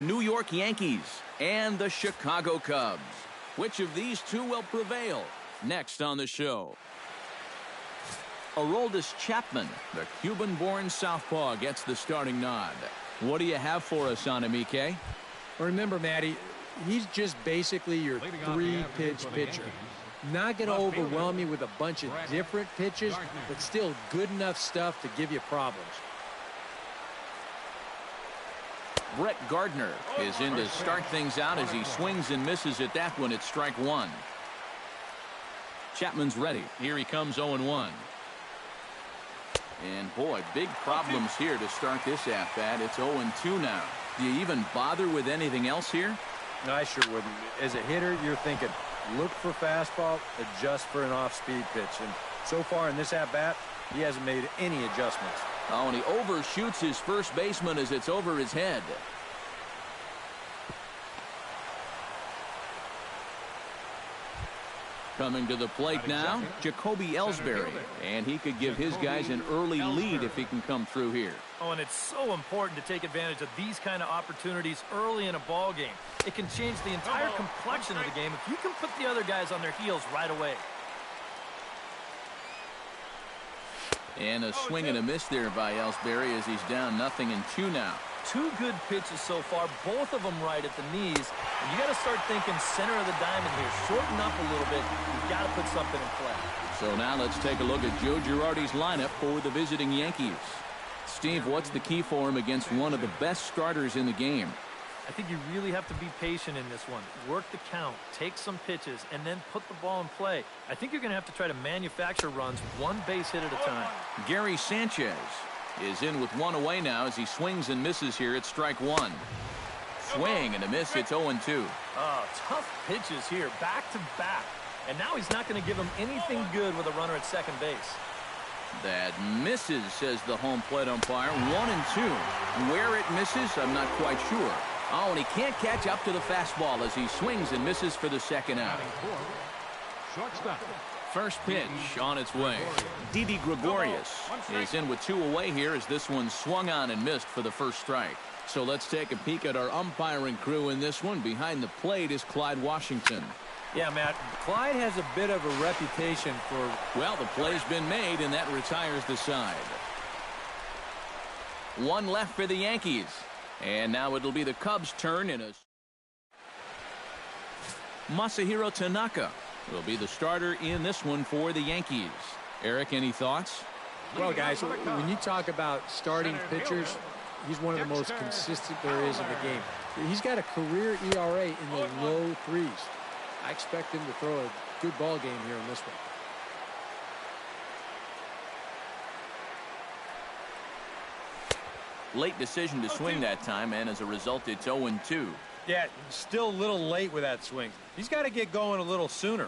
New York Yankees and the Chicago Cubs. Which of these two will prevail? Next on the show. Aroldis Chapman, the Cuban-born southpaw, gets the starting nod. What do you have for us on him, EK? Remember, Matty, he's just basically your three-pitch pitcher. Not going to overwhelm you with a bunch of different pitches, but still good enough stuff to give you problems. Brett Gardner is in to start things out as he swings and misses at that one at strike one. Chapman's ready. Here he comes 0-1. And boy, big problems here to start this at-bat. It's 0-2 now. Do you even bother with anything else here? No, I sure wouldn't. As a hitter, you're thinking, look for fastball, adjust for an off-speed pitch. And so far in this at-bat, he hasn't made any adjustments. Oh, and he overshoots his first baseman as it's over his head. Coming to the plate now, Jacoby Ellsbury. And he could give his guys an early lead if he can come through here. Oh, and it's so important to take advantage of these kind of opportunities early in a ball game. It can change the entire complexion of the game if you can put the other guys on their heels right away. And a swing and a miss there by Ellsbury as he's down 0-2 now. Two good pitches so far, both of them right at the knees. And you got to start thinking center of the diamond here. Shorten up a little bit. You've got to put something in play. So now let's take a look at Joe Girardi's lineup for the visiting Yankees. Steve, what's the key for him against one of the best starters in the game? I think you really have to be patient in this one. Work the count, take some pitches, and then put the ball in play. I think you're going to have to try to manufacture runs one base hit at a time. Gary Sanchez is in with one away now as he swings and misses here at strike one. Swing and a miss. It's 0-2. Oh, tough pitches here, back to back. And now he's not going to give him anything good with a runner at second base. That misses, says the home plate umpire. 1-2. Where it misses, I'm not quite sure. Oh, and he can't catch up to the fastball as he swings and misses for the second out. First pitch on its way. Didi Gregorius is in with two away here as this one swung on and missed for the first strike. So let's take a peek at our umpiring crew in this one. Behind the plate is Clyde Washington. Yeah, Matt, Clyde has a bit of a reputation for... Well, the play's been made, and that retires the side. One left for the Yankees. And now it'll be the Cubs' turn in a... Masahiro Tanaka will be the starter in this one for the Yankees. Eric, any thoughts? Well, guys, when you talk about starting pitchers, he's one of the most consistent there is in the game. He's got a career ERA in the low threes. I expect him to throw a good ball game here in this one. Late decision to swing that time, and as a result, it's 0-2. Yeah, still a little late with that swing. He's got to get going a little sooner.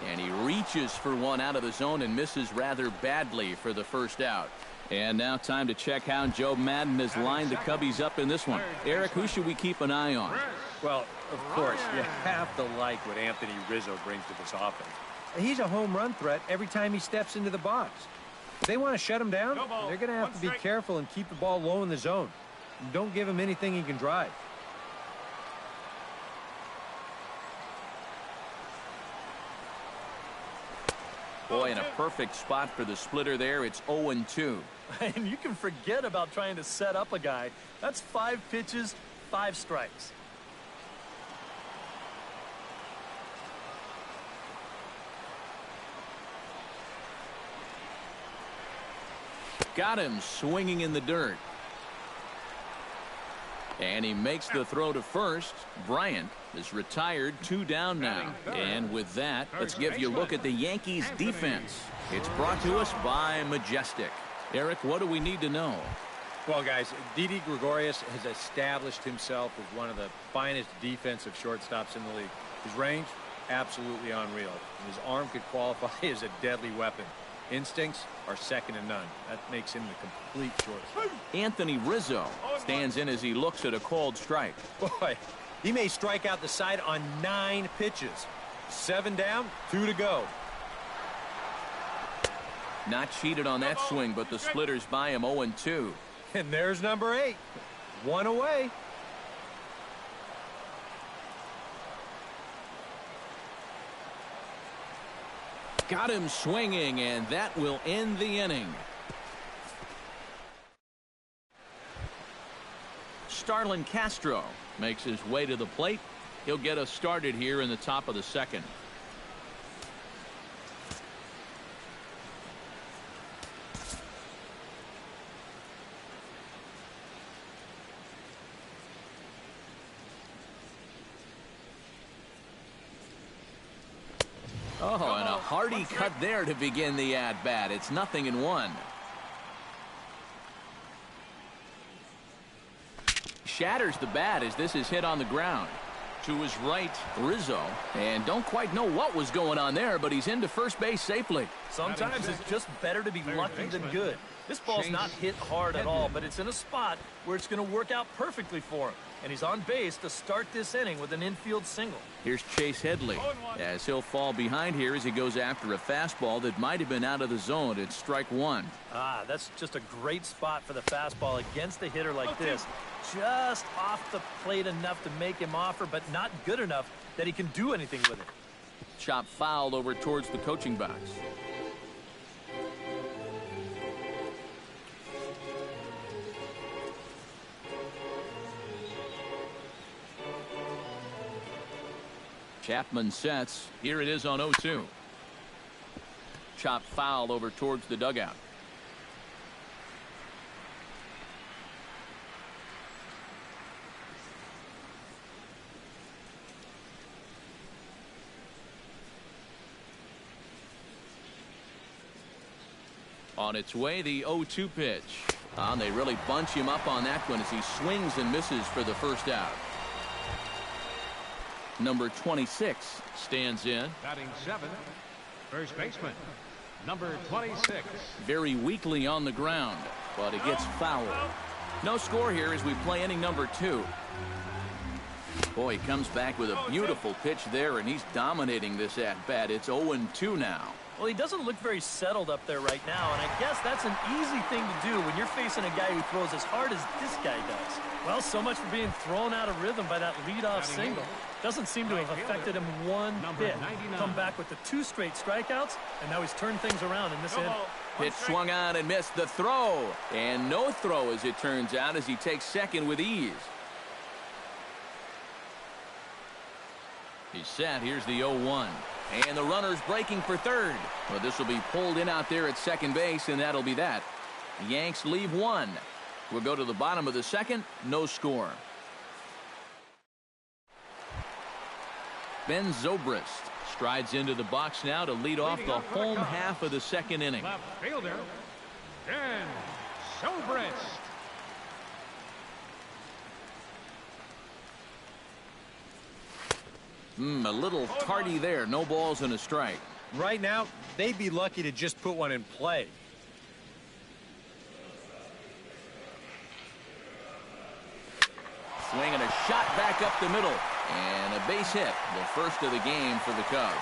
And he reaches for one out of the zone and misses rather badly for the first out. And now time to check how Joe Maddon has lined the Cubbies up in this one. Eric, who should we keep an eye on? Well, of course, you have to like what Anthony Rizzo brings to this offense. He's a home run threat every time he steps into the box. If they want to shut him down, they're going to have to be careful and keep the ball low in the zone. Don't give him anything he can drive. Boy, in a perfect spot for the splitter there. It's 0-2. And you can forget about trying to set up a guy. That's 5 pitches, 5 strikes. Got him swinging in the dirt. And he makes the throw to first. Bryant is retired, 2 down now. And with that, let's give you a look at the Yankees defense. It's brought to us by Majestic. Eric, what do we need to know? Well, guys, Didi Gregorius has established himself as one of the finest defensive shortstops in the league. His range, absolutely unreal. And his arm could qualify as a deadly weapon. Instincts are second to none. That makes him the complete shortstop. Anthony Rizzo stands in as he looks at a called strike. Boy, He may strike out the side on 9 pitches. 7 down, 2 to go. Not cheated on that swing, but the splitters by him 0-2. And there's number 8. 1 away. Got him swinging, and that will end the inning. Starlin Castro makes his way to the plate. He'll get us started here in the top of the second. Oh, and a hearty cut there to begin the at-bat. It's 0-1. Shatters the bat as this is hit on the ground. To his right, Rizzo. And don't quite know what was going on there, but he's into first base safely. Sometimes it's just better to be lucky than good. This ball's not hit hard at all, but it's in a spot where it's going to work out perfectly for him. And he's on base to start this inning with an infield single. Here's Chase Headley as he'll fall behind here as he goes after a fastball that might have been out of the zone. It's strike 1. Ah, that's just a great spot for the fastball against a hitter like this. Just off the plate enough to make him offer, but not good enough that he can do anything with it. Chop fouled over towards the coaching box. Chapman sets. Here it is on 0-2. Chop foul over towards the dugout. On its way, the 0-2 pitch. And they really bunch him up on that one as he swings and misses for the first out. Number 26 stands in. Batting 7, first baseman, number 26. Very weakly on the ground, but it gets fouled. No score here as we play inning number 2. Boy, he comes back with a beautiful pitch there, and he's dominating this at-bat. It's 0-2 now. Well, he doesn't look very settled up there right now, and I guess that's an easy thing to do when you're facing a guy who throws as hard as this guy does. Well, so much for being thrown out of rhythm by that leadoff single. Doesn't seem to have affected him one bit. Come back with the 2 straight strikeouts, and now he's turned things around in this inning. Pitch swung on and missed the throw. And no throw, as it turns out, as he takes second with ease. He's set. Here's the 0-1. And the runner's breaking for third. Well, this will be pulled in out there at second base, and that'll be that. The Yanks leave 1. We'll go to the bottom of the second. No score. Ben Zobrist strides into the box now to lead off the home half of the second inning. Left fielder, Ben Zobrist. A little tardy there. No balls and a strike. Right now, they'd be lucky to just put one in play. Swing and a shot back up the middle. And a base hit, the first of the game for the Cubs.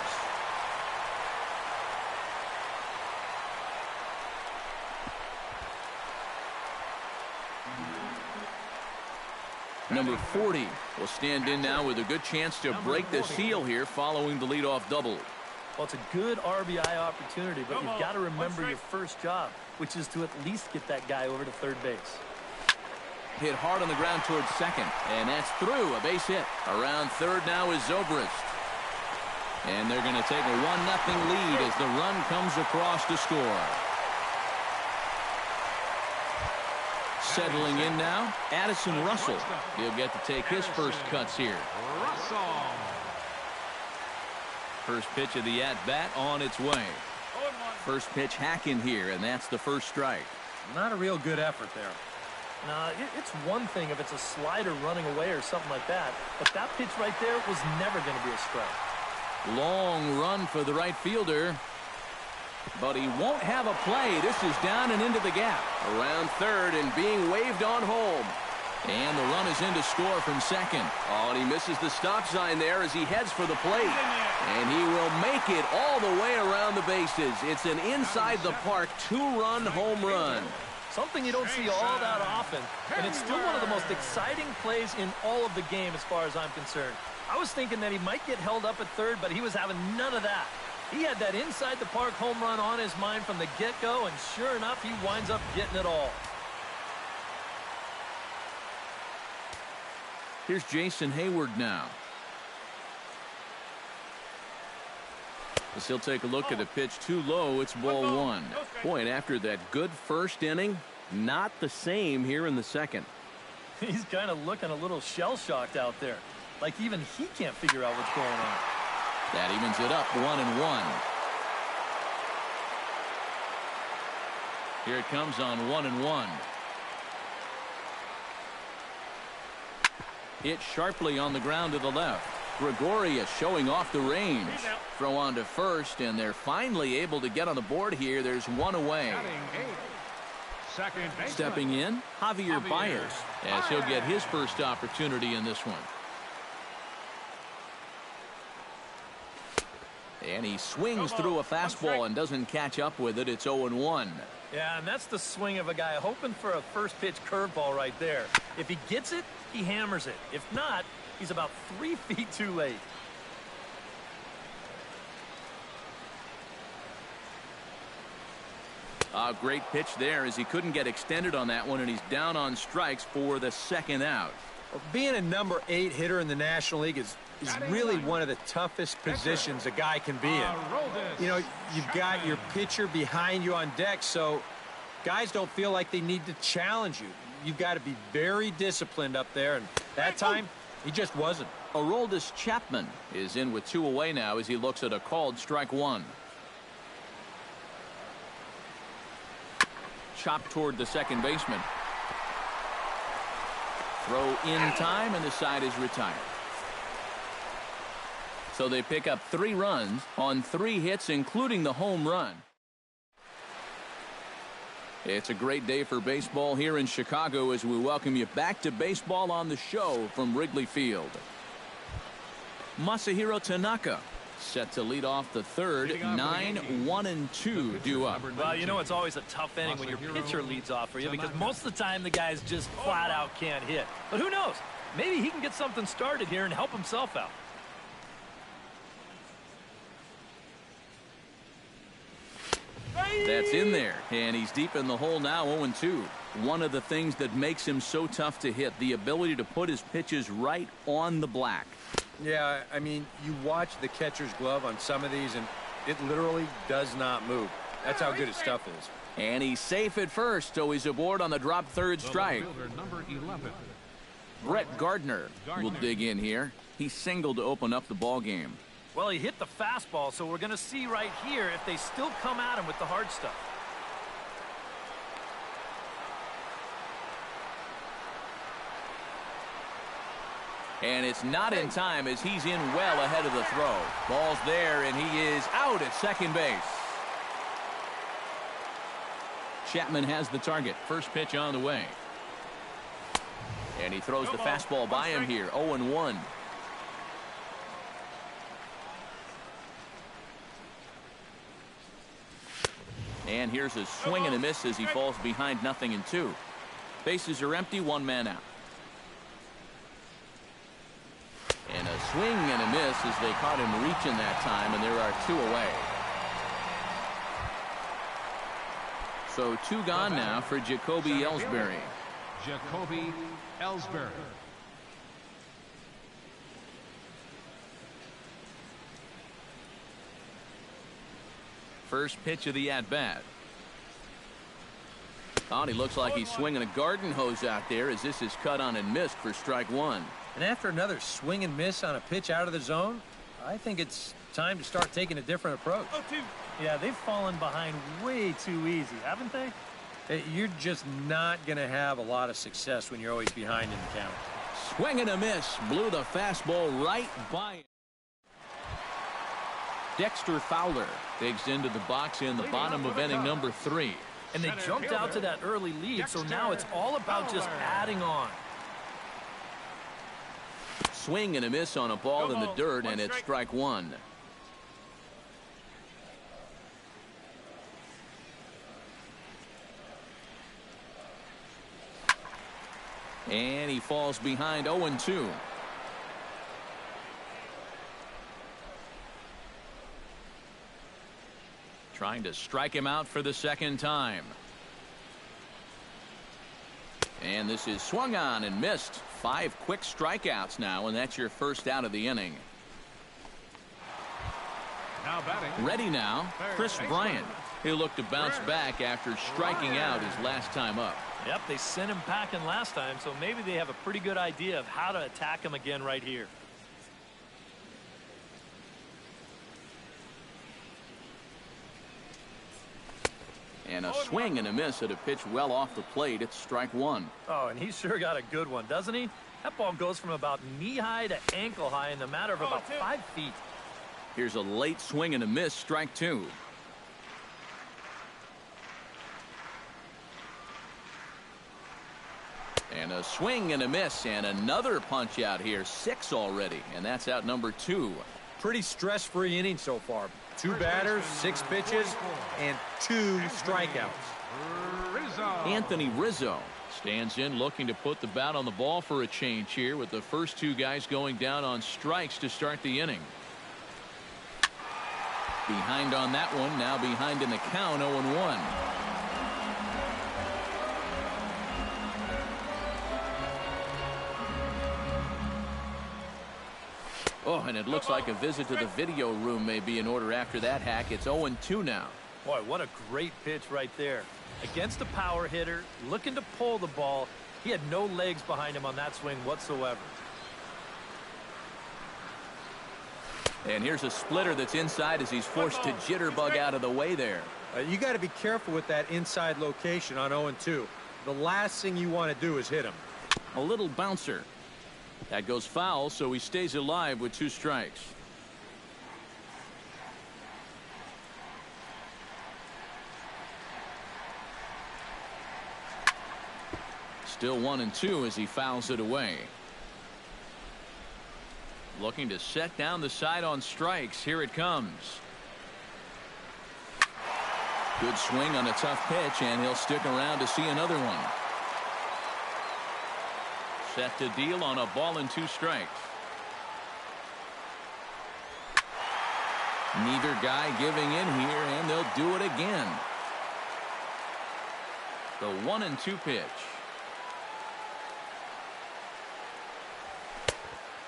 Number 40 will stand in now with a good chance to break the seal here following the leadoff double. Well, it's a good RBI opportunity, but you've got to remember your first job, which is to at least get that guy over to third base. Hit hard on the ground towards second, and that's through. A base hit. Around third now is Zobrist. And they're going to take a 1-0 lead as the run comes across to score. Settling in now, Addison Russell. He'll get to take his first cuts here. First pitch of the at-bat on its way. First pitch hacking here, and that's the first strike. Not a real good effort there. Now, it's one thing if it's a slider running away or something like that, but that pitch right there was never going to be a strike. Long run for the right fielder, but he won't have a play. This is down and into the gap. Around third and being waved on home. And the run is in to score from second. Oh, and he misses the stop sign there as he heads for the plate. And he will make it all the way around the bases. It's an inside the park 2-run home run. Something you don't see all that often, and it's still one of the most exciting plays in all of the game as far as I'm concerned. I was thinking that he might get held up at third, but he was having none of that. He had that inside the park home run on his mind from the get-go, and sure enough, he winds up getting it all. Here's Jason Hayward now. As he'll take a look at a pitch too low, it's ball one. Boy, and after that good first inning, not the same here in the second. He's kind of looking a little shell-shocked out there. Like even he can't figure out what's going on. That evens it up 1-1. Here it comes on 1-1. Hit sharply on the ground to the left. Gregorius showing off the range. Throw on to first, and they're finally able to get on the board here. There's one away. Stepping in, Javier Baez, as he'll get his first opportunity in this one. And he swings through a fastball and doesn't catch up with it. It's 0-1. Yeah, and that's the swing of a guy hoping for a first pitch curveball right there. If he gets it, he hammers it. If not, he's about 3 feet too late. A great pitch there as he couldn't get extended on that one, and he's down on strikes for the second out. Well, being a number 8 hitter in the National League is really one of the toughest positions a guy can be in. You know, you've got your pitcher behind you on deck, so guys don't feel like they need to challenge you. You've got to be very disciplined up there, and that time, he just wasn't. Aroldis Chapman is in with 2 away now as he looks at a called strike one. Chopped toward the second baseman. Throw in time, and the side is retired. So they pick up 3 runs on 3 hits, including the home run. It's a great day for baseball here in Chicago as we welcome you back to Baseball on the Show from Wrigley Field. Masahiro Tanaka set to lead off the third. 9-1-2 due up. Well, you know it's always a tough inning when your pitcher leads off for you because most of the time the guys just flat out can't hit. But who knows? Maybe he can get something started here and help himself out. That's in there, and he's deep in the hole now. 0-2. One of the things that makes him so tough to hit, the ability to put his pitches right on the black. Yeah, I mean, you watch the catcher's glove on some of these, and it literally does not move. That's how good his stuff is. And he's safe at first, so he's aboard on the drop third strike. Number 11. Brett Gardner will dig in here. He singled to open up the ball game. Well, he hit the fastball, so we're going to see right here if they still come at him with the hard stuff. And it's not in time as he's in well ahead of the throw. Ball's there, and he is out at second base. Chapman has the target. First pitch on the way. And he throws the fastball by him here. 0-1. And here's a swing and a miss as he falls behind 0-2. Bases are empty, 1 man out. And a swing and a miss as they caught him reaching that time, and there are 2 away. So 2 gone now for Jacoby Ellsbury. Jacoby Ellsbury. First pitch of the at-bat. Oh, and he looks like he's swinging a garden hose out there as this is cut on and missed for strike 1. And after another swing and miss on a pitch out of the zone, I think it's time to start taking a different approach. Yeah, they've fallen behind way too easy, haven't they? You're just not going to have a lot of success when you're always behind in the count. Swing and a miss. Blew the fastball right by him. Dexter Fowler digs into the box in the bottom of inning number 3. And they jumped out to that early lead, so now it's all about just adding on. swing and a miss on a ball in the dirt, and it's strike one. And he falls behind 0-2. Trying to strike him out for the second time. And this is swung on and missed. 5 quick strikeouts now, and that's your first out of the inning. Now batting. Ready now, Chris Bryant. He'll look to bounce back after striking out his last time up. Yep, they sent him packing last time, so maybe they have a pretty good idea of how to attack him again right here. And a swing and a miss at a pitch well off the plate. It's strike one. Oh, and he sure got a good one, doesn't he? That ball goes from about knee-high to ankle-high in the matter of about 5 feet. Here's a late swing and a miss, strike two. And a swing and a miss, and another punch out here. 6 already, and that's out number 2. Pretty stress-free inning so far. 2 batters, 6 pitches, and 2 strikeouts. Anthony Rizzo stands in looking to put the bat on the ball for a change here, with the first 2 guys going down on strikes to start the inning. Behind on that one, now behind in the count, 0-1. Oh, and it looks like a visit to the video room may be in order after that hack. It's 0-2 now. Boy, what a great pitch right there. Against a power hitter, looking to pull the ball. He had no legs behind him on that swing whatsoever. And here's a splitter that's inside as he's forced to jitterbug out of the way there. You got to be careful with that inside location on 0-2. The last thing you want to do is hit him. A little bouncer. That goes foul, so he stays alive with 2 strikes. Still 1-2 as he fouls it away. Looking to set down the side on strikes. Here it comes. Good swing on a tough pitch, and he'll stick around to see another one. Set to deal on a ball and 2 strikes. Neither guy giving in here, and they'll do it again. The 1-2 pitch.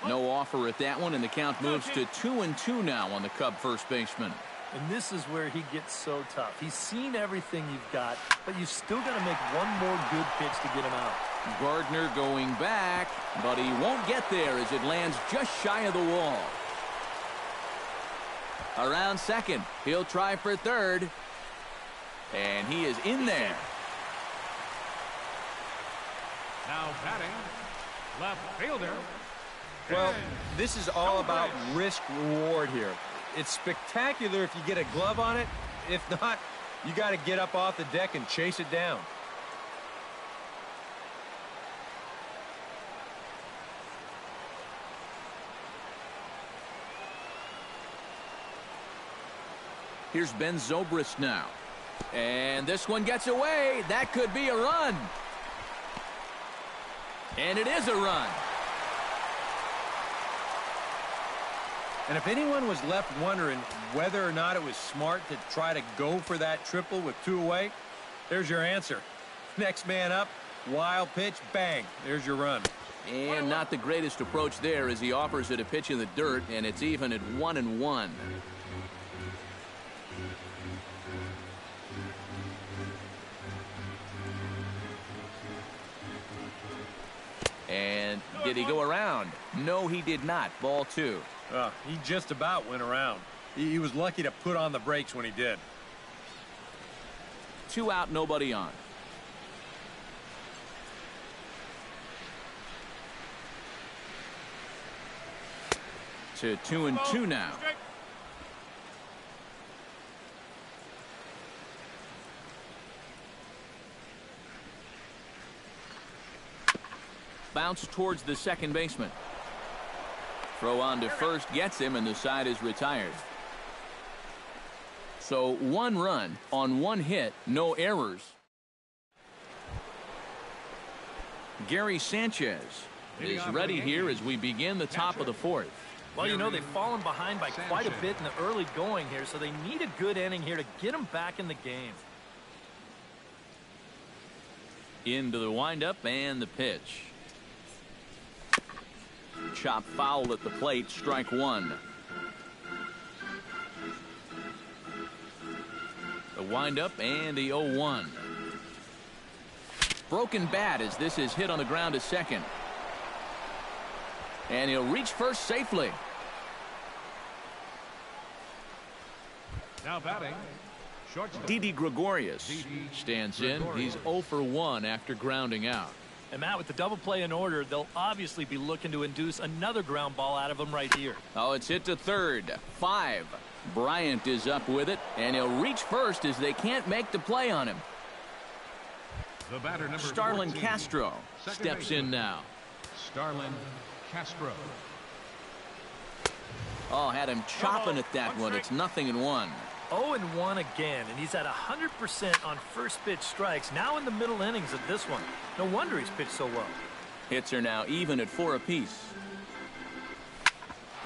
No offer at that one, and the count moves to 2-2 now on the Cub first baseman. And this is where he gets so tough. He's seen everything you've got, but you've still got to make one more good pitch to get him out. Gardner going back, but he won't get there as it lands just shy of the wall. Around second, he'll try for third, and he is in there. Now batting, left fielder. Well, this is all about risk-reward here. It's spectacular if you get a glove on it. If not, you got to get up off the deck and chase it down. Here's Ben Zobrist now. And this one gets away. That could be a run. And it is a run. And if anyone was left wondering whether or not it was smart to try to go for that triple with 2 away, there's your answer. Next man up, wild pitch, bang, there's your run. And not the greatest approach there as he offers it a pitch in the dirt, and it's even at 1-1. And did he go around? No, he did not. Ball 2. He just about went around. He was lucky to put on the brakes when he did. 2 out, nobody on. To 2-2 now. Bounce towards the second baseman. Throw on to first gets him, and the side is retired. So 1 run on 1 hit, no errors. Gary Sanchez is ready here as we begin the top of the 4th. Well, you know, they've fallen behind by quite a bit in the early going here, so they need a good inning here to get them back in the game. Into the windup and the pitch. Chop foul at the plate, strike 1. The windup and the 0-1. Broken bat as this is hit on the ground to second. And he'll reach first safely. Now batting, shortstop. Didi Gregorius stands in. He's 0 for 1 after grounding out. And Matt, with the double play in order, they'll obviously be looking to induce another ground ball out of him right here. Oh, it's hit to third. 5. Bryant is up with it, and he'll reach first as they can't make the play on him. The batter, number Starlin 14, Castro steps in now. Starlin Castro. Oh, had him chopping at that one. It's 0-1. 0-1 again, and he's at 100% on first pitch strikes, now in the middle innings of this one. No wonder he's pitched so well. Hits are now even at 4 apiece.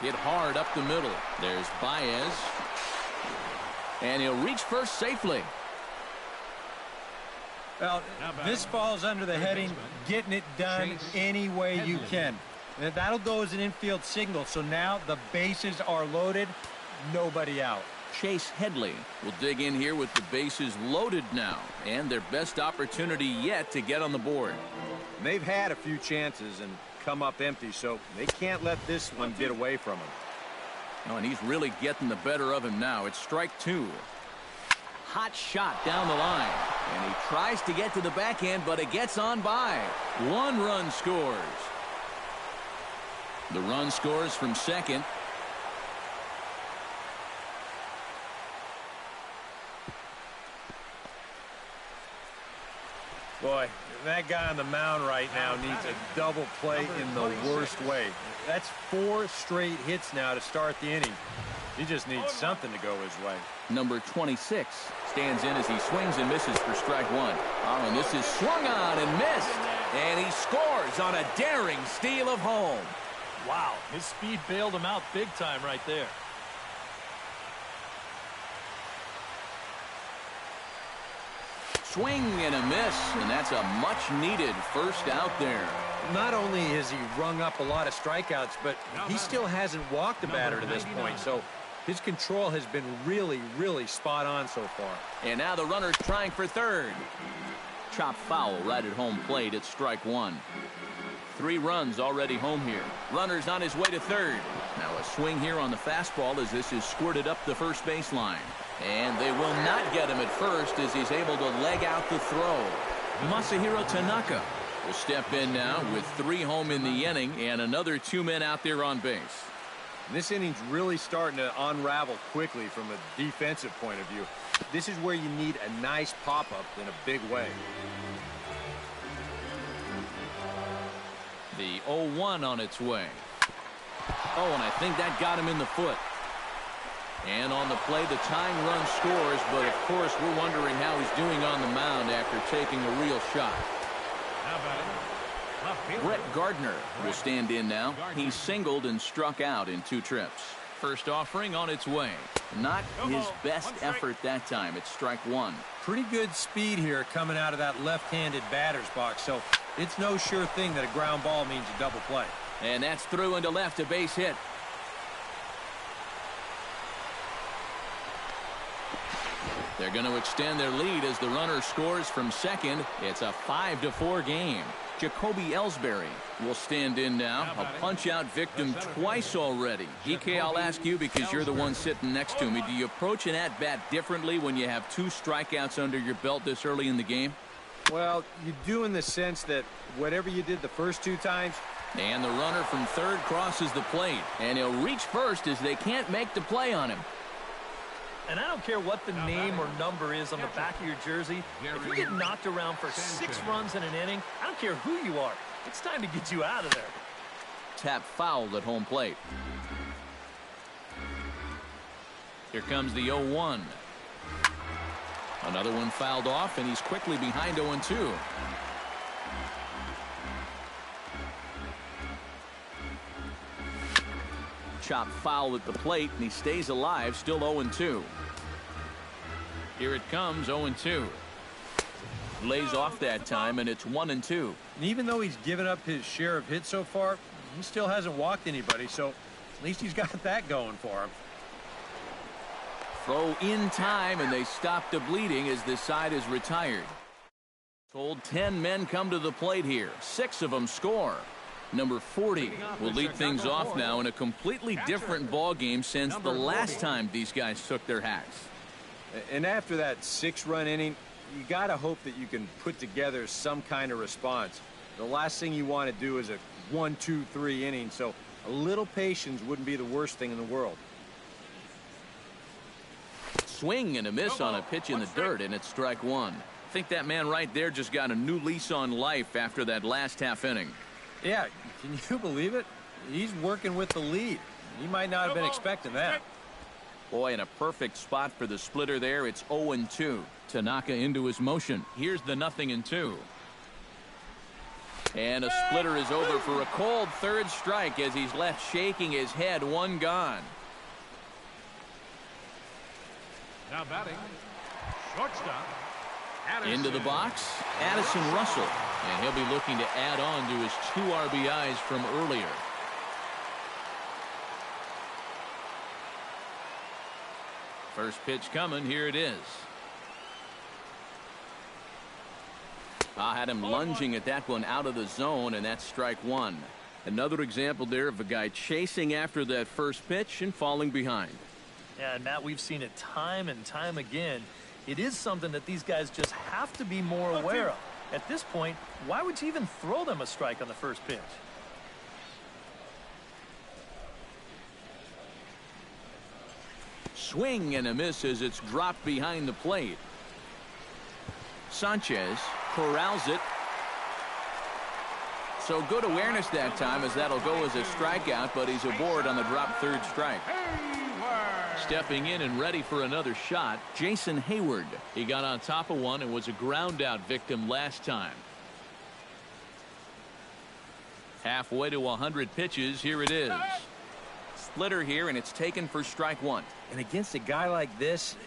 Hit hard up the middle. There's Baez. And he'll reach first safely. Well, this falls under the heading, getting it done any way you can. And that'll go as an infield signal. So now the bases are loaded, nobody out. Chase Headley will dig in here with the bases loaded now, and their best opportunity yet to get on the board. And they've had a few chances and come up empty, so they can't let this one get away from them. Oh, and he's really getting the better of him now. It's strike 2. Hot shot down the line, and he tries to get to the backhand, but it gets on by. 1 run scores. The run scores from second. Boy, that guy on the mound right now needs a double play in the worst way. That's 4 straight hits now to start the inning. He just needs something to go his way. Number 26 stands in as he swings and misses for strike 1. Oh, and this is swung on and missed. And he scores on a daring steal of home. Wow, his speed bailed him out big time right there. Swing and a miss, and that's a much-needed first out there. Not only has he rung up a lot of strikeouts, but he still hasn't walked a batter to this point. So his control has been really, really spot on so far. And now the runner's trying for third. Chop foul right at home plate at strike 1. 3 runs already home here. Runner's on his way to third. Now a swing here on the fastball as this is squirted up the first baseline. And they will not get him at first as he's able to leg out the throw. Masahiro Tanaka will step in now with 3 home in the inning and another 2 men out there on base. This inning's really starting to unravel quickly from a defensive point of view. This is where you need a nice pop-up in a big way. The 0-1 on its way. Oh, and I think that got him in the foot. And on the play, the tying run scores, but of course we're wondering how he's doing on the mound after taking a real shot. Brett Gardner will stand in now. He singled and struck out in 2 trips. First offering on its way. Not his best effort that time. It's strike 1. Pretty good speed here coming out of that left-handed batter's box, so it's no sure thing that a ground ball means a double play. And that's through into left, a base hit. They're going to extend their lead as the runner scores from second. It's a 5-4 game. Jacoby Ellsbury will stand in now. A punch-out victim twice already. DK, I'll ask you because you're the one sitting next to me. Do you approach an at-bat differently when you have 2 strikeouts under your belt this early in the game? Well, you do in the sense that whatever you did the first 2 times. And the runner from third crosses the plate. And he'll reach first as they can't make the play on him. And I don't care what the name or number is on the back of your jersey. If you get knocked around for 6 runs in an inning, I don't care who you are. It's time to get you out of there. tap foul at home plate. Here comes the 0-1. Another one fouled off, and he's quickly behind 0-2. Chop foul at the plate, and he stays alive, still 0-2. Here it comes, 0-2. Lays off that time, and it's 1-2. And even though he's given up his share of hits so far, he still hasn't walked anybody, so at least he's got that going for him. Throw in time, and they stop the bleeding as this side is retired. Told 10 men come to the plate here. 6 of them score. Number 40 will lead things off now in a completely different ball game since the last time these guys took their hacks. And after that 6-run inning, you got to hope that you can put together some kind of response. The last thing you want to do is a 1, 2, 3 inning, so a little patience wouldn't be the worst thing in the world. Swing and a miss on a pitch in the dirt, and it's strike one. I think that man right there just got a new lease on life after that last half inning. Yeah, can you believe it? He's working with the lead. He might not have been expecting that. Boy, in a perfect spot for the splitter there. It's 0-2. Tanaka into his motion. Here's the 0-2. And a splitter is over for a cold third strike as he's left shaking his head. One gone. Now batting, shortstop. Addison. Into the box, Addison Russell. And he'll be looking to add on to his 2 RBIs from earlier. First pitch coming. Here it is. I had him lunging at that one out of the zone, and that's strike one. Another example there of a guy chasing after that first pitch and falling behind. Yeah, and Matt, we've seen it time and time again. It is something that these guys just have to be more aware of. At this point, why would you even throw them a strike on the first pitch? Swing and a miss as it's dropped behind the plate. Sanchez corrals it. So good awareness that time as that'll go as a strikeout, but he's aboard on the drop third strike. Stepping in and ready for another shot, Jason Hayward. He got on top of one and was a ground out victim last time. Halfway to 100 pitches. Here it is. Splitter here, and it's taken for strike one. And against a guy like this,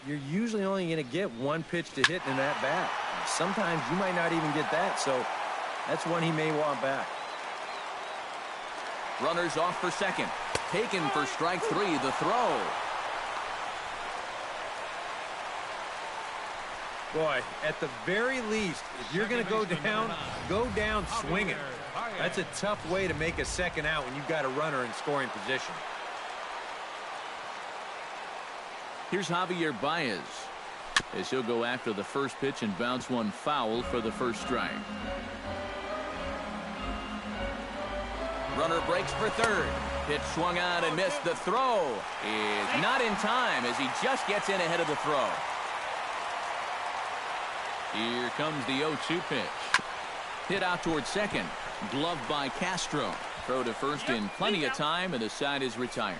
you're usually only going to get one pitch to hit in that bat. Sometimes you might not even get that, so that's one he may want back. Runners off for second. Taken for strike three. The throw. Boy, at the very least, if you're going to go down swinging. That's a tough way to make a second out when you've got a runner in scoring position. Here's Javier Baez as he'll go after the first pitch and bounce one foul for the first strike. Runner breaks for third. Pitch swung on and missed. The throw is not in time as he just gets in ahead of the throw. Here comes the 0-2 pitch. Hit out towards second. Gloved by Castro. Throw to first in plenty of time, and the side is retired.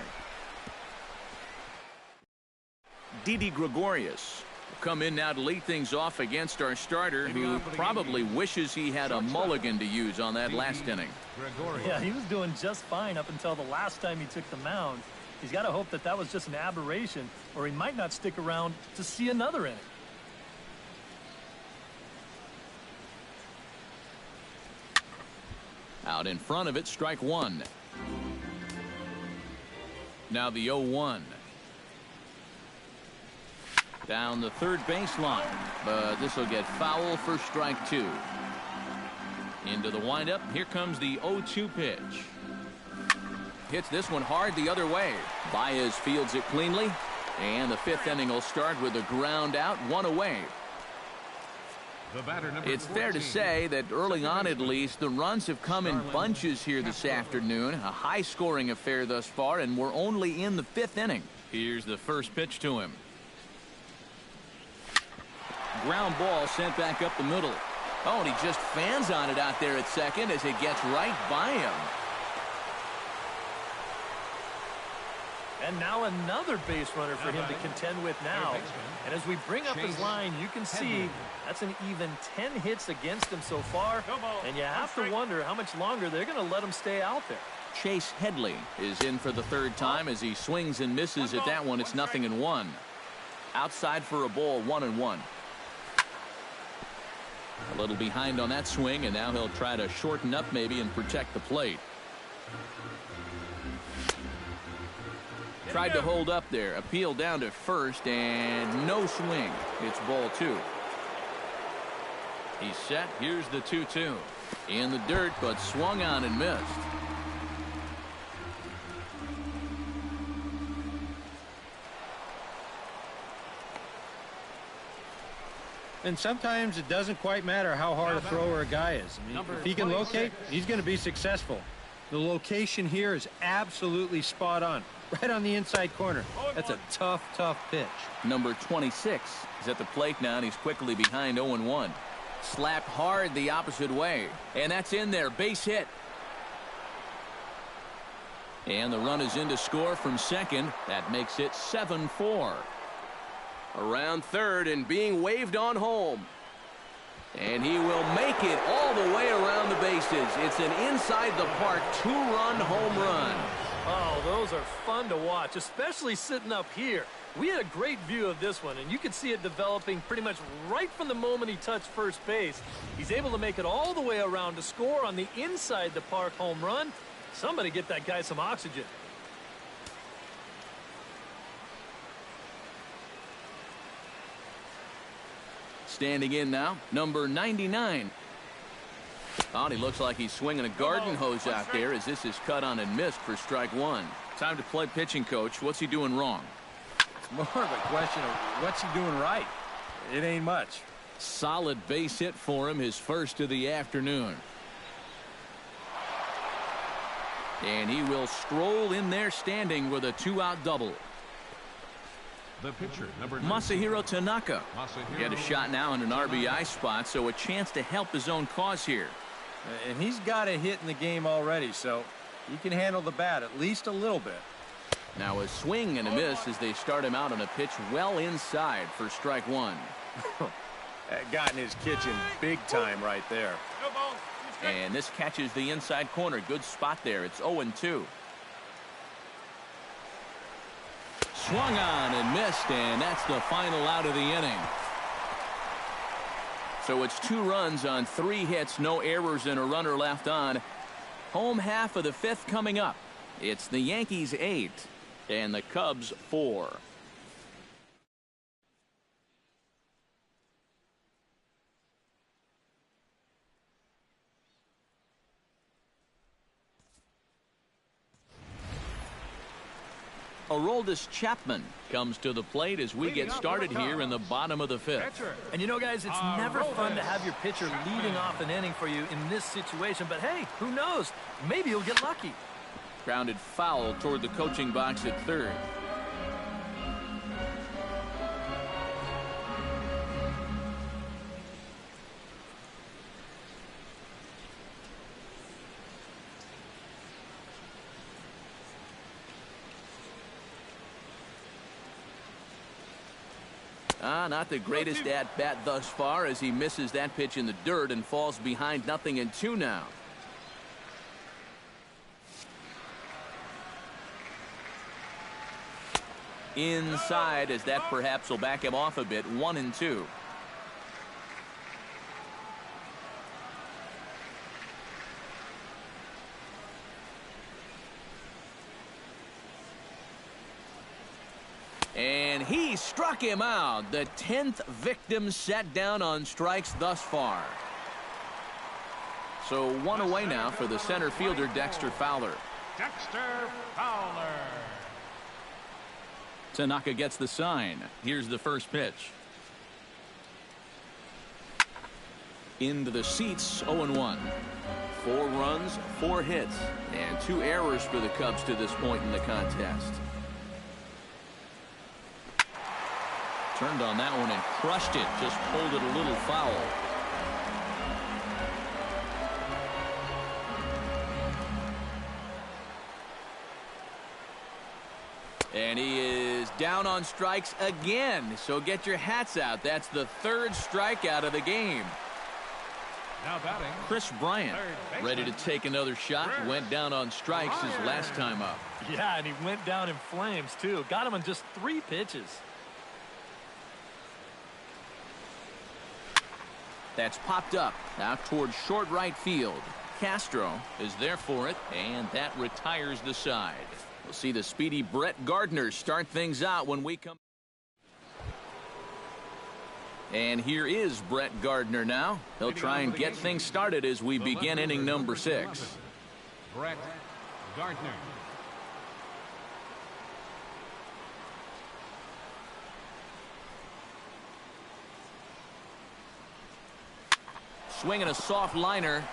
Didi Gregorius will come in now to lead things off against our starter, who probably wishes he had a mulligan to use on that last inning. Yeah, he was doing just fine up until the last time he took the mound. He's got to hope that that was just an aberration, or he might not stick around to see another inning. Out in front of it, strike one. Now the 0-1. Down the third baseline, but this will get foul for strike two. Into the windup. Here comes the 0-2 pitch. Hits this one hard the other way. Baez fields it cleanly, and the fifth inning will start with a ground out, one away. It's fair to say that early on, at least, the runs have come in bunches here this afternoon. A high-scoring affair thus far, and we're only in the fifth inning. Here's the first pitch to him. Ground ball sent back up the middle. Oh, and he just fans on it out there at second as it gets right by him. And now another base runner for him to contend with now. And as we bring up his line, you can see that's an even 10 hits against him so far. And you have to wonder how much longer they're going to let him stay out there. Chase Headley is in for the third time as he swings and misses at that one. It's 0-1. Outside for a ball, 1-1. A little behind on that swing, and now he'll try to shorten up maybe and protect the plate. Tried to hold up there. Appeal down to first, and no swing. It's ball 2. He's set. Here's the 2-2. In the dirt, but swung on and missed. And sometimes it doesn't quite matter how hard a thrower a guy is. I mean, if he can locate, he's going to be successful. The location here is absolutely spot on. Right on the inside corner. That's a tough, tough pitch. Number 26 is at the plate now, and he's quickly behind 0-1. Slapped hard the opposite way. And that's in there. Base hit. And the run is in to score from second. That makes it 7-4. Around third and being waved on home. And he will make it all the way around the bases. It's an inside the park 2-run home run. Oh, those are fun to watch, especially sitting up here. We had a great view of this one, and you could see it developing pretty much right from the moment he touched first base. He's able to make it all the way around to score on the inside the park home run. Somebody get that guy some oxygen. Standing in now, number 99. Oh, and he looks like he's swinging a garden hose out there as this is cut on and missed for strike 1. Time to play pitching coach. What's he doing wrong? It's more of a question of what's he doing right. It ain't much. Solid base hit for him, his first of the afternoon. And he will stroll in there standing with a 2-out double. The pitcher, number Masahiro Tanaka. He had a shot now in an RBI spot, so a chance to help his own cause here. And he's got a hit in the game already, so he can handle the bat at least a little bit. Now a swing and a miss as they start him out on a pitch well inside for strike 1. That got in his kitchen big time right there. And this catches the inside corner. Good spot there. It's 0-2. Swung on and missed, and that's the final out of the inning. So it's 2 runs on 3 hits, no errors, and a runner left on. Home half of the 5th coming up. It's the Yankees 8 and the Cubs 4. Aroldis Chapman comes to the plate as we get started here in the bottom of the 5th. And you know, guys, it's never fun to have your pitcher leading off an inning for you in this situation. But, hey, who knows? Maybe you'll get lucky. Grounded foul toward the coaching box at third. Not the greatest at-bat thus far as he misses that pitch in the dirt and falls behind 0-2 now. Inside as that perhaps will back him off a bit, 1-2. And he struck him out. The 10th victim set down on strikes thus far. So 1 away now for the center fielder, Dexter Fowler. Dexter Fowler. Tanaka gets the sign. Here's the first pitch. Into the seats, 0-1. 4 runs, 4 hits, and 2 errors for the Cubs to this point in the contest. Turned on that one and crushed it. Just pulled it a little foul. And he is down on strikes again. So get your hats out. That's the third strikeout of the game. Now batting, Kris Bryant, ready to take another shot. Went down on strikes his last time up. Yeah, and he went down in flames, too. Got him in just 3 pitches. That's popped up out towards short right field. Castro is there for it, and that retires the side. We'll see the speedy Brett Gardner start things out when we come. And here is Brett Gardner now. He'll try and get things started as we begin inning number 6. Brett Gardner. Swinging a soft liner.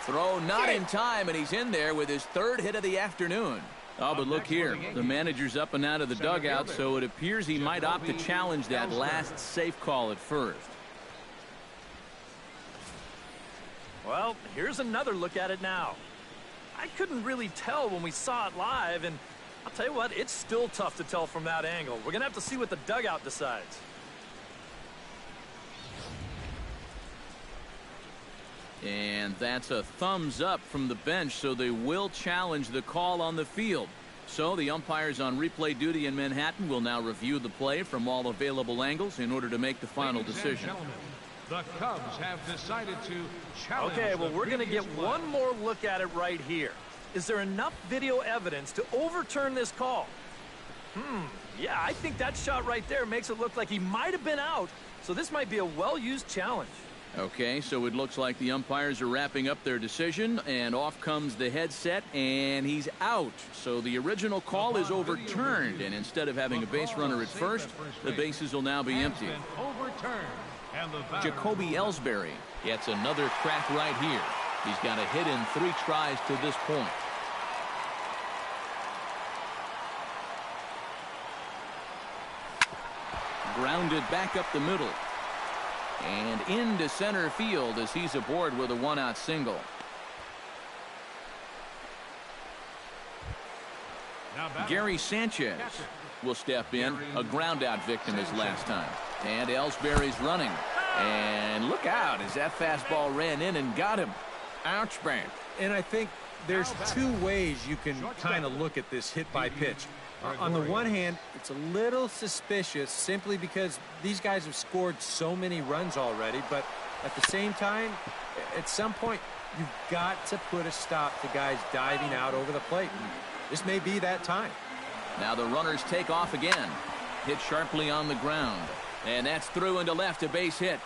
Throw not in time, and he's in there with his 3rd hit of the afternoon. Oh, but look here. The manager's up and out of the dugout, so it appears he might opt to challenge that last safe call at first. Well, here's another look at it now. I couldn't really tell when we saw it live, and I'll tell you what, it's still tough to tell from that angle. We're going to have to see what the dugout decides. And that's a thumbs up from the bench, so they will challenge the call on the field. So the umpires on replay duty in Manhattan will now review the play from all available angles in order to make the final decision. The Cubs have decided to challenge. Okay, well, we're going to get one more look at it right here. Is there enough video evidence to overturn this call? Yeah, I think that shot right there makes it look like he might have been out. So this might be a well-used challenge. Okay, so it looks like the umpires are wrapping up their decision, and off comes the headset, and he's out. So the original call is overturned, and instead of having a base runner at first, the bases will now be empty. Jacoby Ellsbury gets another crack right here. He's got a hit in 3 tries to this point. Grounded back up the middle. And into center field as he's aboard with a 1-out single. Gary Sanchez will step in, a ground-out victim his last time. And Ellsbury's running. And look out as that fastball ran in and got him. Ouch, bang. And I think there's 2 ways you can kind of look at this hit by pitch. On the one hand, it's a little suspicious simply because these guys have scored so many runs already, but at the same time, at some point, you've got to put a stop to guys diving out over the plate. This may be that time. Now the runners take off again. Hit sharply on the ground. And that's through into left, a base hit.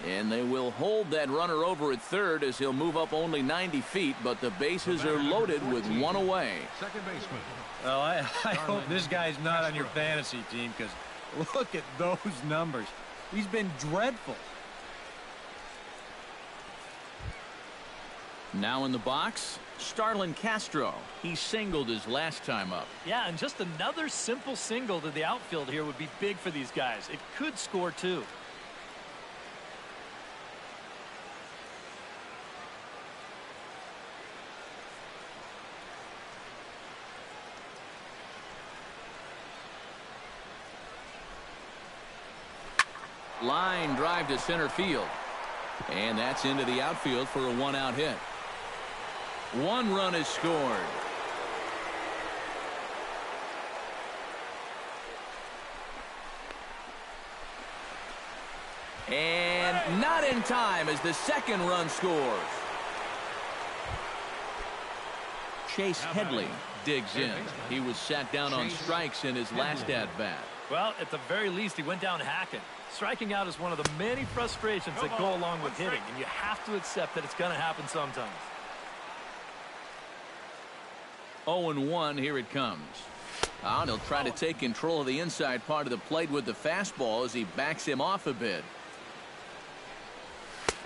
And they will hold that runner over at third as he'll move up only 90 feet, but the bases are loaded with 1 away. Second baseman. Well, I hope this guy's not on your fantasy team, because look at those numbers. He's been dreadful. Now in the box, Starlin Castro. He singled his last time up. Yeah, and just another simple single to the outfield here would be big for these guys. It could score 2. Line drive to center field. And that's into the outfield for a 1-out hit. 1 run is scored. And not in time as the 2nd run scores. Chase Headley digs in. He was sat down on strikes in his last at-bat. Well, at the very least, he went down hacking. Striking out is one of the many frustrations that go along with hitting, and you have to accept that it's going to happen sometimes. 0-1, here it comes. And he'll try to take control of the inside part of the plate with the fastball as he backs him off a bit.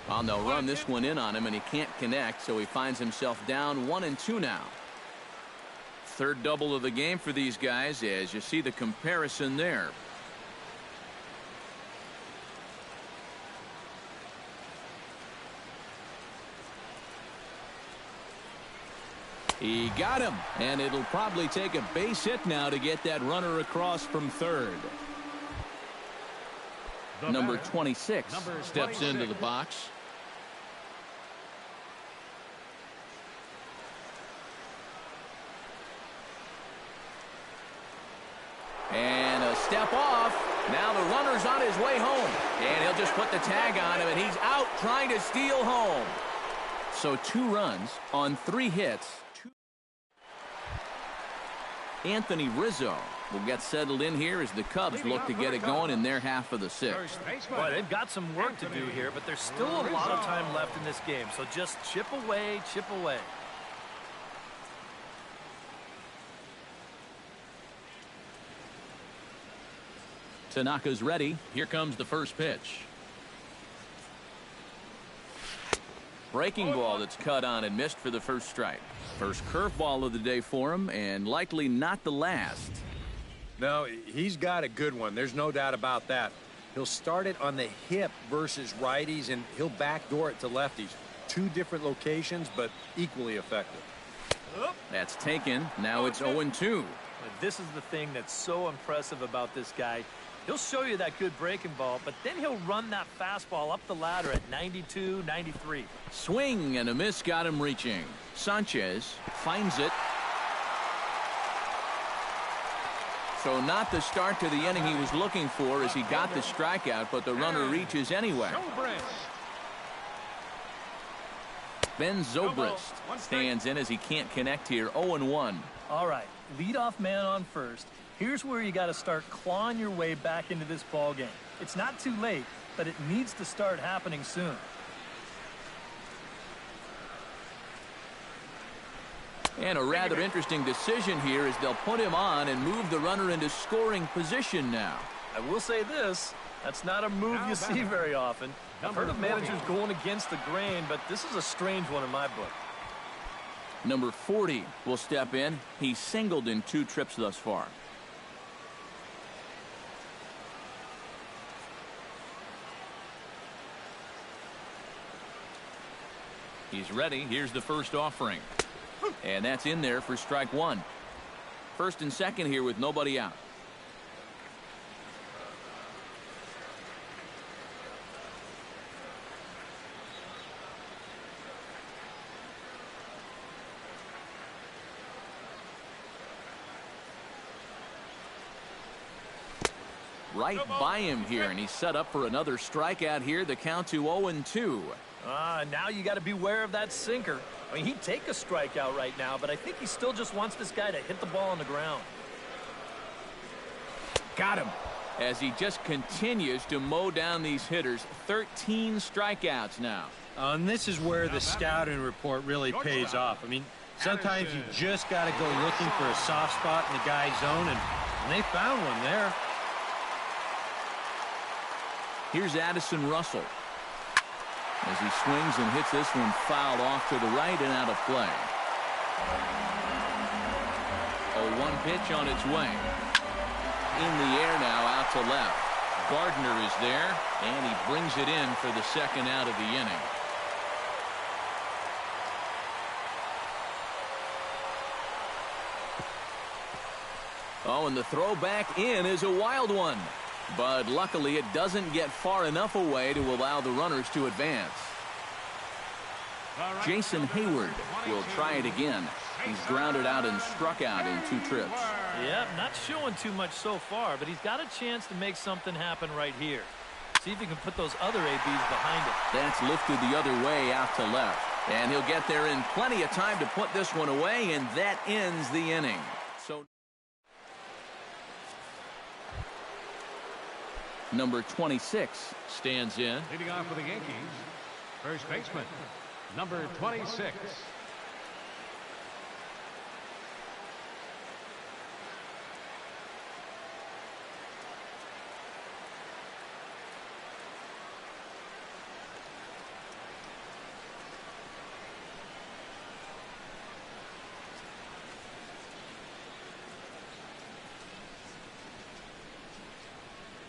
And they'll run this one in on him, and he can't connect, so he finds himself down 1-2 now. 3rd double of the game for these guys as you see the comparison there. He got him, and it'll probably take a base hit now to get that runner across from third. Number 26 steps into the box. And a step off. Now the runner's on his way home. And he'll just put the tag on him, and he's out trying to steal home. So 2 runs on 3 hits. Anthony Rizzo will get settled in here as the Cubs look to get it going in their half of the 6th. Boy, they've got some work to do here, but there's still a lot of time left in this game. So just chip away, chip away. Tanaka's ready. Here comes the first pitch. Breaking ball that's cut on and missed for the first strike. First curveball of the day for him, and likely not the last. No, he's got a good one. There's no doubt about that. He'll start it on the hip versus righties, and he'll backdoor it to lefties. 2 different locations, but equally effective. That's taken. Now it's 0-2. This is the thing that's so impressive about this guy. He'll show you that good breaking ball, but then he'll run that fastball up the ladder at 92, 93. Swing and a miss got him reaching. Sanchez finds it. So not the start to the inning he was looking for as he got the strikeout, but the runner reaches anyway. Ben Zobrist stands in as he can't connect here. 0-1. All right, leadoff man on first. Here's where you got to start clawing your way back into this ball game. It's not too late, but it needs to start happening soon. And a rather interesting decision here as they'll put him on and move the runner into scoring position now. I will say this, that's not a move you see very often. I've heard of managers going against the grain, but this is a strange one in my book. Number 40 will step in. He's singled in 2 trips thus far. He's ready. Here's the first offering. And that's in there for strike 1. First and second here with nobody out. Right by him here, and he's set up for another strikeout here. The count to 0-2. Now you got to beware of that sinker. I mean, he'd take a strikeout right now, but I think he still just wants this guy to hit the ball on the ground. Got him. As he just continues to mow down these hitters. 13 strikeouts now. And this is where the scouting report really pays off. I mean, sometimes you just got to go looking for a soft spot in the guy's zone, and they found one there. Here's Addison Russell as he swings and hits this one fouled off to the right and out of play. 0-1 pitch on its way. In the air now, out to left. Gardner is there, and he brings it in for the second out of the inning. Oh, and the throw back in is a wild one. But luckily it doesn't get far enough away to allow the runners to advance. Jason Hayward will try it again. He's grounded out and struck out in 2 trips. Yeah, not showing too much so far, but he's got a chance to make something happen right here. See if he can put those other ABs behind it. That's lifted the other way out to left. And he'll get there in plenty of time to put this one away, and that ends the inning. So number 26 stands in. Leading off for the Yankees, first baseman, number 26.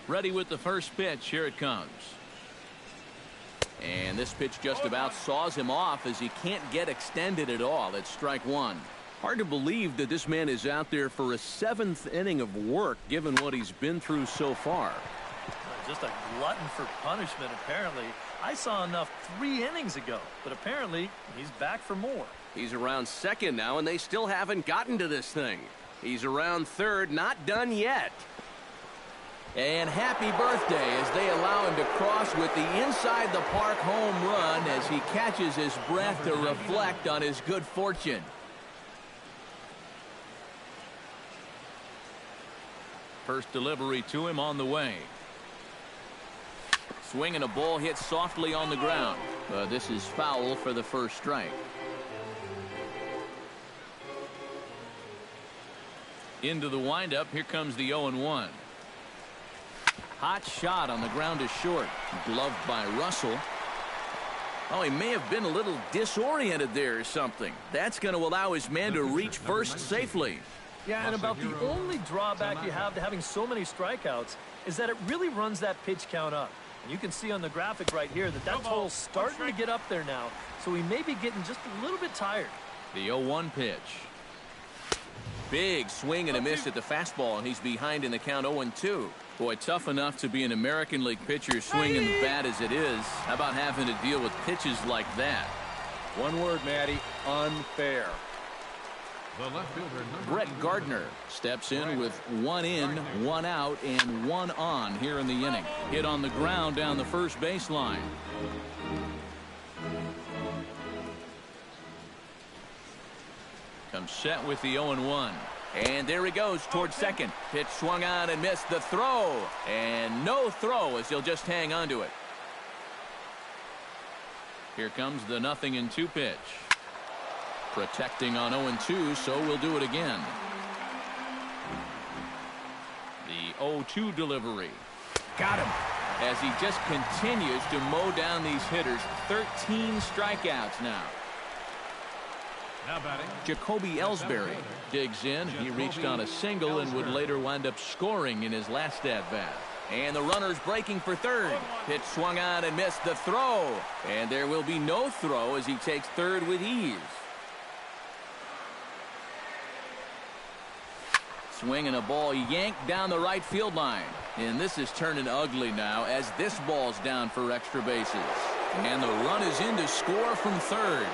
Ready with the first pitch. Here it comes. And this pitch just about saws him off as he can't get extended at all. It's strike 1. Hard to believe that this man is out there for a 7th inning of work, given what he's been through so far. Just a glutton for punishment, apparently. I saw enough 3 innings ago, but apparently he's back for more. He's around second now, and they still haven't gotten to this thing. He's around third, not done yet. And happy birthday as they allow him to cross with the inside-the-park home run as he catches his breath to reflect on his good fortune. First delivery to him on the way. Swing and a ball hit softly on the ground. This is foul for the first strike. Into the windup. Here comes the 0-1. Hot shot on the ground is short. Gloved by Russell. Oh, he may have been a little disoriented there or something. That's going to allow his man to reach first safely. Yeah, and about the only drawback you have to having so many strikeouts is that it really runs that pitch count up. And you can see on the graphic right here that total's starting to get up there now, so he may be getting just a little bit tired. The 0-1 pitch. Big swing and a miss at the fastball, and he's behind in the count 0-2. Boy, tough enough to be an American League pitcher swinging the bat as it is. How about having to deal with pitches like that? One word, Matty, unfair. The left fielder, Brett Gardner steps in with 1 in, 1 out, and 1 on here in the inning. Hit on the ground down the first baseline. Comes set with the 0-1. And there he goes towards second. Pitch swung on and missed. The throw. And no throw as he'll just hang on to it. Here comes the 0-2 pitch. Protecting on 0-2, so we'll do it again. The 0-2 delivery. Got him. As he just continues to mow down these hitters. 13 strikeouts now. now batting. Jacoby Ellsbury digs in. He reached on a single and would later wind up scoring in his last at-bat. And the runner's breaking for third. Pitch swung on and missed. The throw. And there will be no throw as he takes third with ease. Swing and a ball yanked down the right field line. And this is turning ugly now as this ball's down for extra bases. And the run is in to score from third.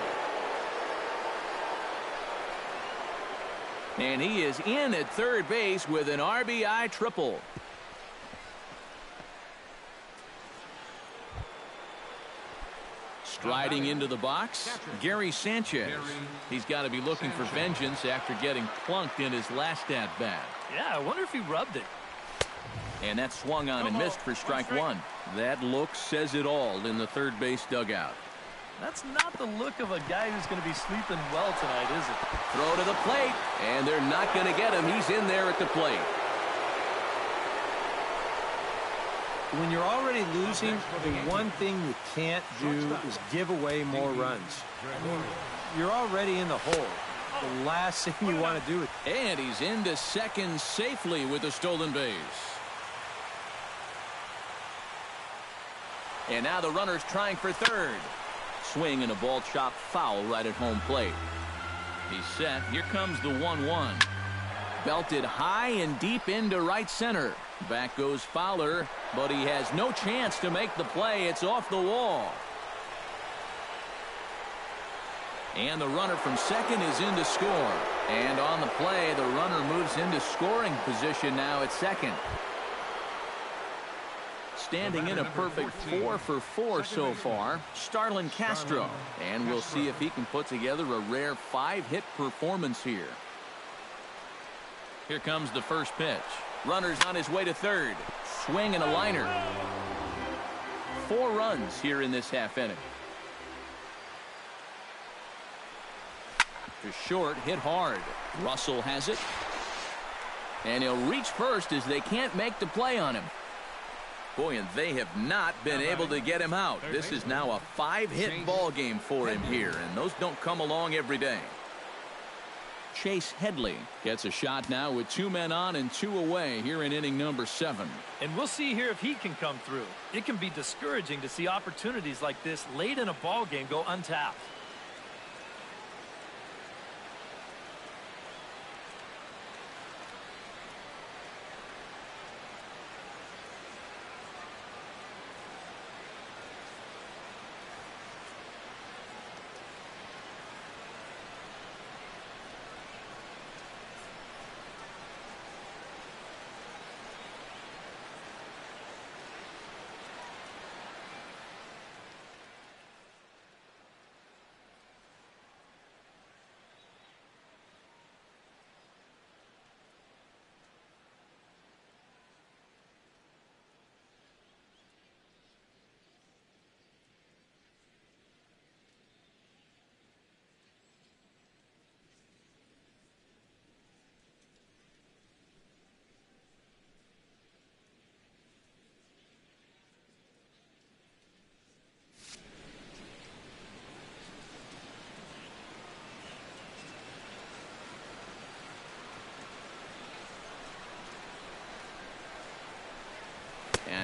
And he is in at third base with an RBI triple. Striding into the box, Gary Sanchez. He's got to be looking for vengeance after getting plunked in his last at-bat. Yeah, I wonder if he rubbed it. And that swung on and missed for strike one. That look says it all in the third base dugout. That's not the look of a guy who's going to be sleeping well tonight, is it? Throw to the plate, and they're not going to get him. He's in there at the plate. When you're already losing, the one thing you can't do is give away more runs. I mean, you're already in the hole. The last thing you want to do is... And he's into second safely with a stolen base. And now the runner's trying for third. Swing and a ball chopped foul right at home plate. He's set. Here comes the 1-1. Belted high and deep into right center. Back goes Fowler, but he has no chance to make the play. It's off the wall. And the runner from second is in to score. And on the play, the runner moves into scoring position now at second. Standing in a perfect 4 for 4 so far, Starlin Castro. And we'll see if he can put together a rare 5-hit performance here. Here comes the first pitch. Runner's on his way to third. Swing and a liner. 4 runs here in this half inning. To short, hit hard. Russell has it. And he'll reach first as they can't make the play on him. Boy, and they have not been able to get him out. This is now a 5-hit ball game for him here, and those don't come along every day. Chase Headley gets a shot now with 2 men on and 2 away here in inning number 7. And we'll see here if he can come through. It can be discouraging to see opportunities like this late in a ball game go untapped.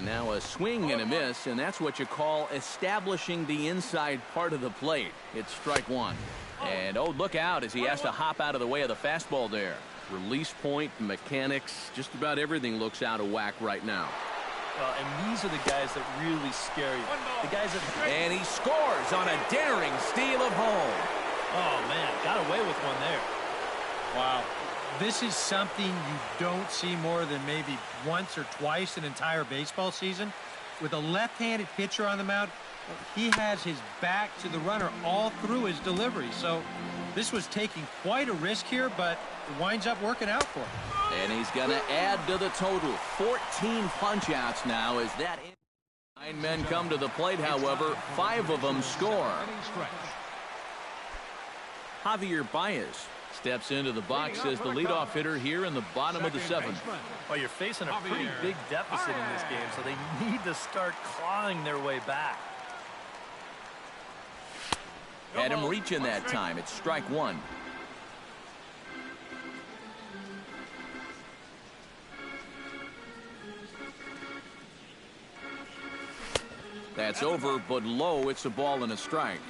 Now a swing and a miss, and that's what you call establishing the inside part of the plate. It's strike one. And, oh, look out as he has to hop out of the way of the fastball there. Release point, mechanics, just about everything looks out of whack right now. And these are the guys that really scare you. The guys that... And he scores on a daring steal of home. Oh, man, got away with one there. Wow. This is something you don't see more than maybe once or twice an entire baseball season. With a left-handed pitcher on the mound, he has his back to the runner all through his delivery. So this was taking quite a risk here, but it winds up working out for him. And he's going to add to the total. 14 punch-outs now as that... 9 men come to the plate, however. 5 of them score. Javier Baez steps into the box as the leadoff hitter here in the bottom of the 7th. Well, you're facing a pretty big deficit in this game, so they need to start clawing their way back. Had him reaching that time. It's strike one. That's over, but low. It's a ball and a strike.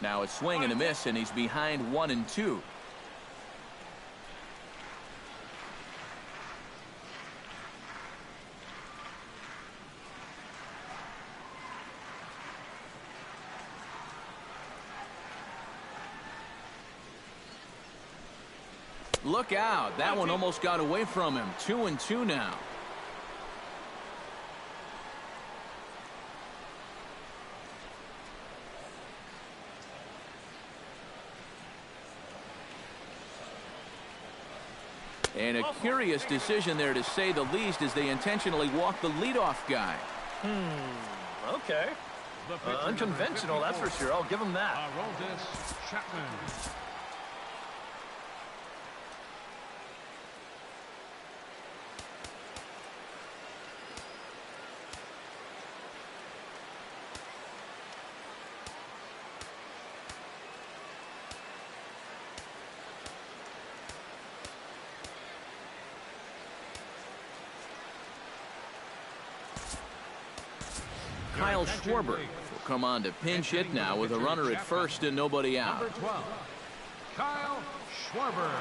Now a swing and a miss, and he's behind 1-2. Look out. That one almost got away from him. 2-2 now. And a curious decision there, to say the least, as they intentionally walk the leadoff guy. Okay. Unconventional, that's for sure. I'll give him that. Aroldis Chapman. Kyle Schwarber will come on to pinch hit now with a runner at first and nobody out. Number 12, Kyle Schwarber.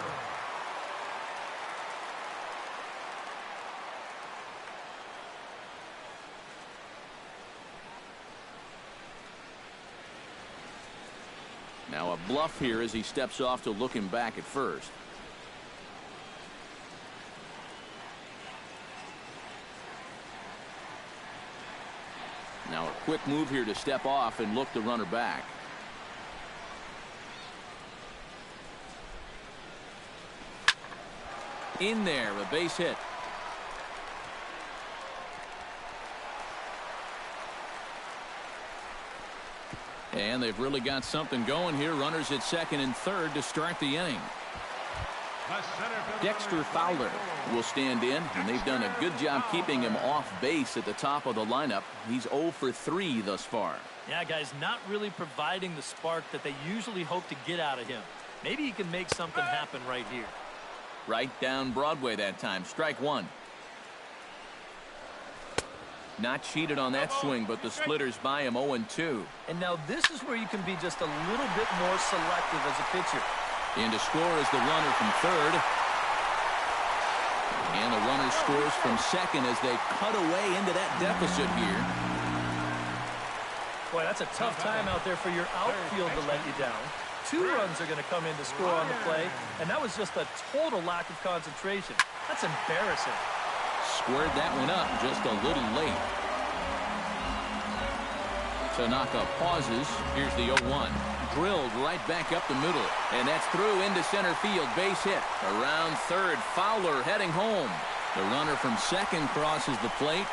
Now a bluff here as he steps off to look him back at first. Now a quick move here to step off and look the runner back. In there, a base hit. And they've really got something going here. Runners at second and third to start the inning. Dexter Fowler will stand in, and they've done a good job keeping him off base at the top of the lineup. He's 0 for 3 thus far. Yeah, guys, not really providing the spark that they usually hope to get out of him. Maybe he can make something happen right here. Right down Broadway that time. Strike one. Not cheated on that swing, but the splitters by him 0-2. And now this is where you can be just a little bit more selective as a pitcher. In to score is the runner from third. And the runner scores from second as they cut away into that deficit here. Boy, that's a tough time out there for your outfield to let you down. 2 runs are going to come in to score on the play, and that was just a total lack of concentration. That's embarrassing. Squared that one up just a little late. Tanaka pauses. Here's the 0-1. Drilled right back up the middle, and that's through into center field. Base hit around third. Fowler heading home. The runner from second crosses the plate,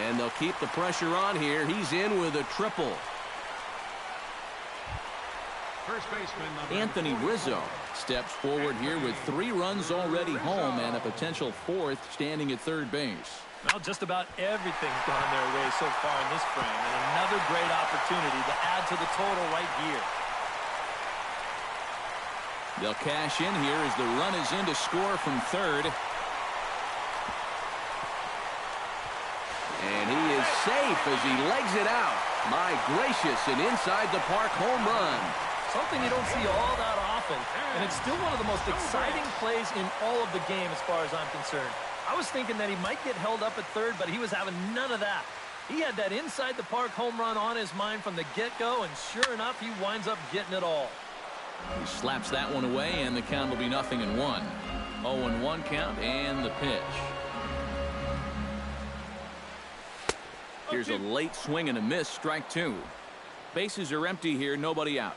and they'll keep the pressure on here. He's in with a triple. First baseman Anthony Rizzo steps forward here with 3 runs already home and a potential 4th standing at third base. Well, just about everything's gone their way so far in this frame, and another great opportunity to add to the total right here. They'll cash in here as the run is in to score from third. And he is safe as he legs it out. My gracious, an inside-the-park home run. Something you don't see all that often, and it's still one of the most exciting plays in all of the game as far as I'm concerned. I was thinking that he might get held up at third, but he was having none of that. He had that inside-the-park home run on his mind from the get-go, and sure enough, he winds up getting it all. He slaps that one away, and the count will be 0-1. 0-1 count, and the pitch. Here's a late swing and a miss, strike two. Bases are empty here, nobody out.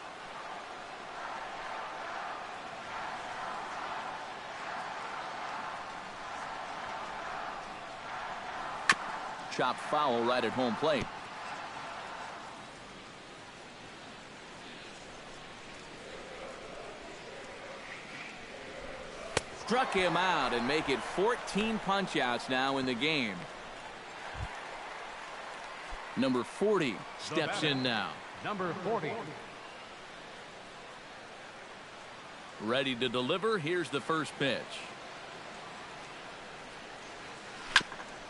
Chopped foul right at home plate. Struck him out and make it 14 punch-outs now in the game. Number 40 steps in now. Number 40. Ready to deliver. Here's the first pitch.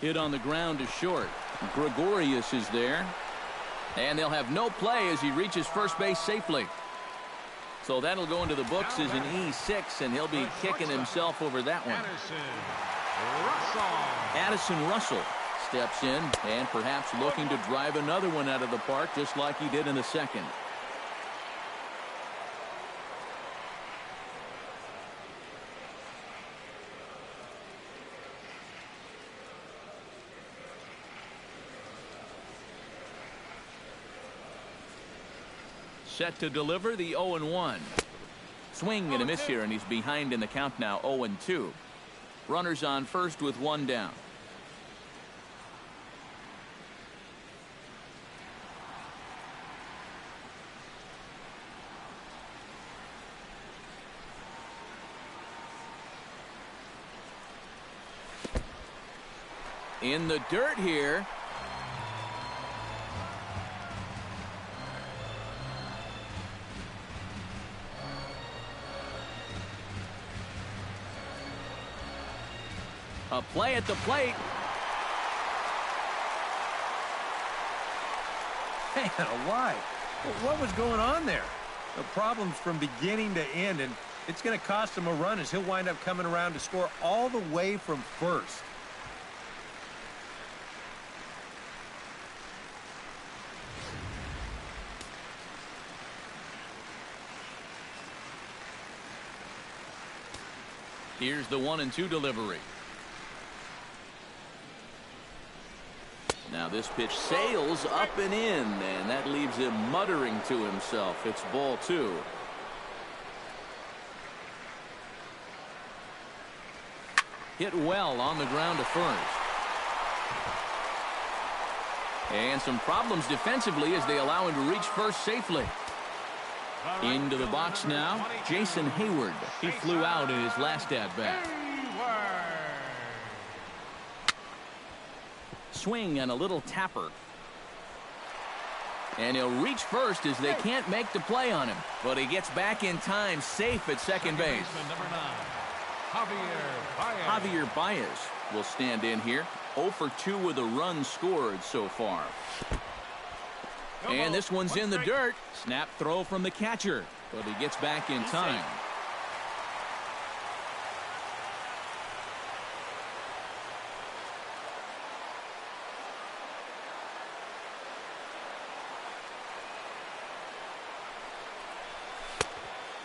Hit on the ground to short. Gregorius is there. And they'll have no play as he reaches first base safely. So that'll go into the books as an E6, and he'll be kicking himself over that one. Addison Russell steps in and perhaps looking to drive another one out of the park just like he did in the second. Set to deliver the 0-1. Swing and a miss here, and he's behind in the count now, 0-2. Runners on first with one down. In the dirt here. A play at the plate. Man alive. What was going on there? The problems from beginning to end, and it's going to cost him a run as he'll wind up coming around to score all the way from first. Here's the 1-2 delivery. Now this pitch sails up and in, and that leaves him muttering to himself. It's ball two. Hit well on the ground to first. And some problems defensively as they allow him to reach first safely. Into the box now, Jason Hayward. He flew out in his last at-bat. Swing and a little tapper. And he'll reach first as they can't make the play on him. But he gets back in time, safe at second base. Javier Baez will stand in here. 0 for 2 with a run scored so far. And this one's in the dirt. Snap throw from the catcher, but he gets back in time.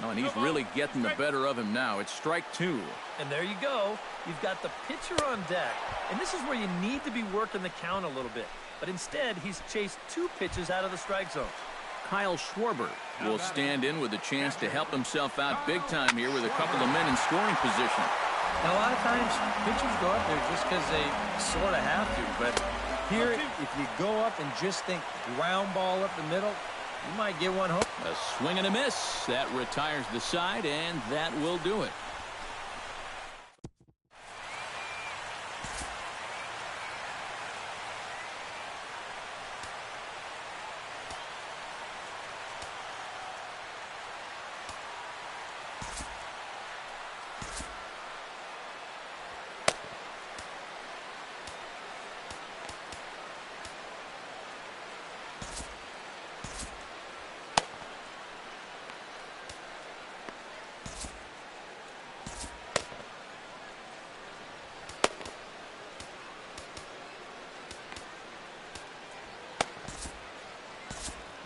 Oh, and he's really getting the better of him now. It's strike two. And there you go. You've got the pitcher on deck. And this is where you need to be working the count a little bit. But instead, he's chased 2 pitches out of the strike zone. Kyle Schwarber will stand in with a chance to help himself out big time here with a couple of men in scoring position. And a lot of times, pitchers go up there just because they sort of have to. But here, if you go up and just think ground ball up the middle, you might get one home. A swing and a miss. That retires the side, and that will do it.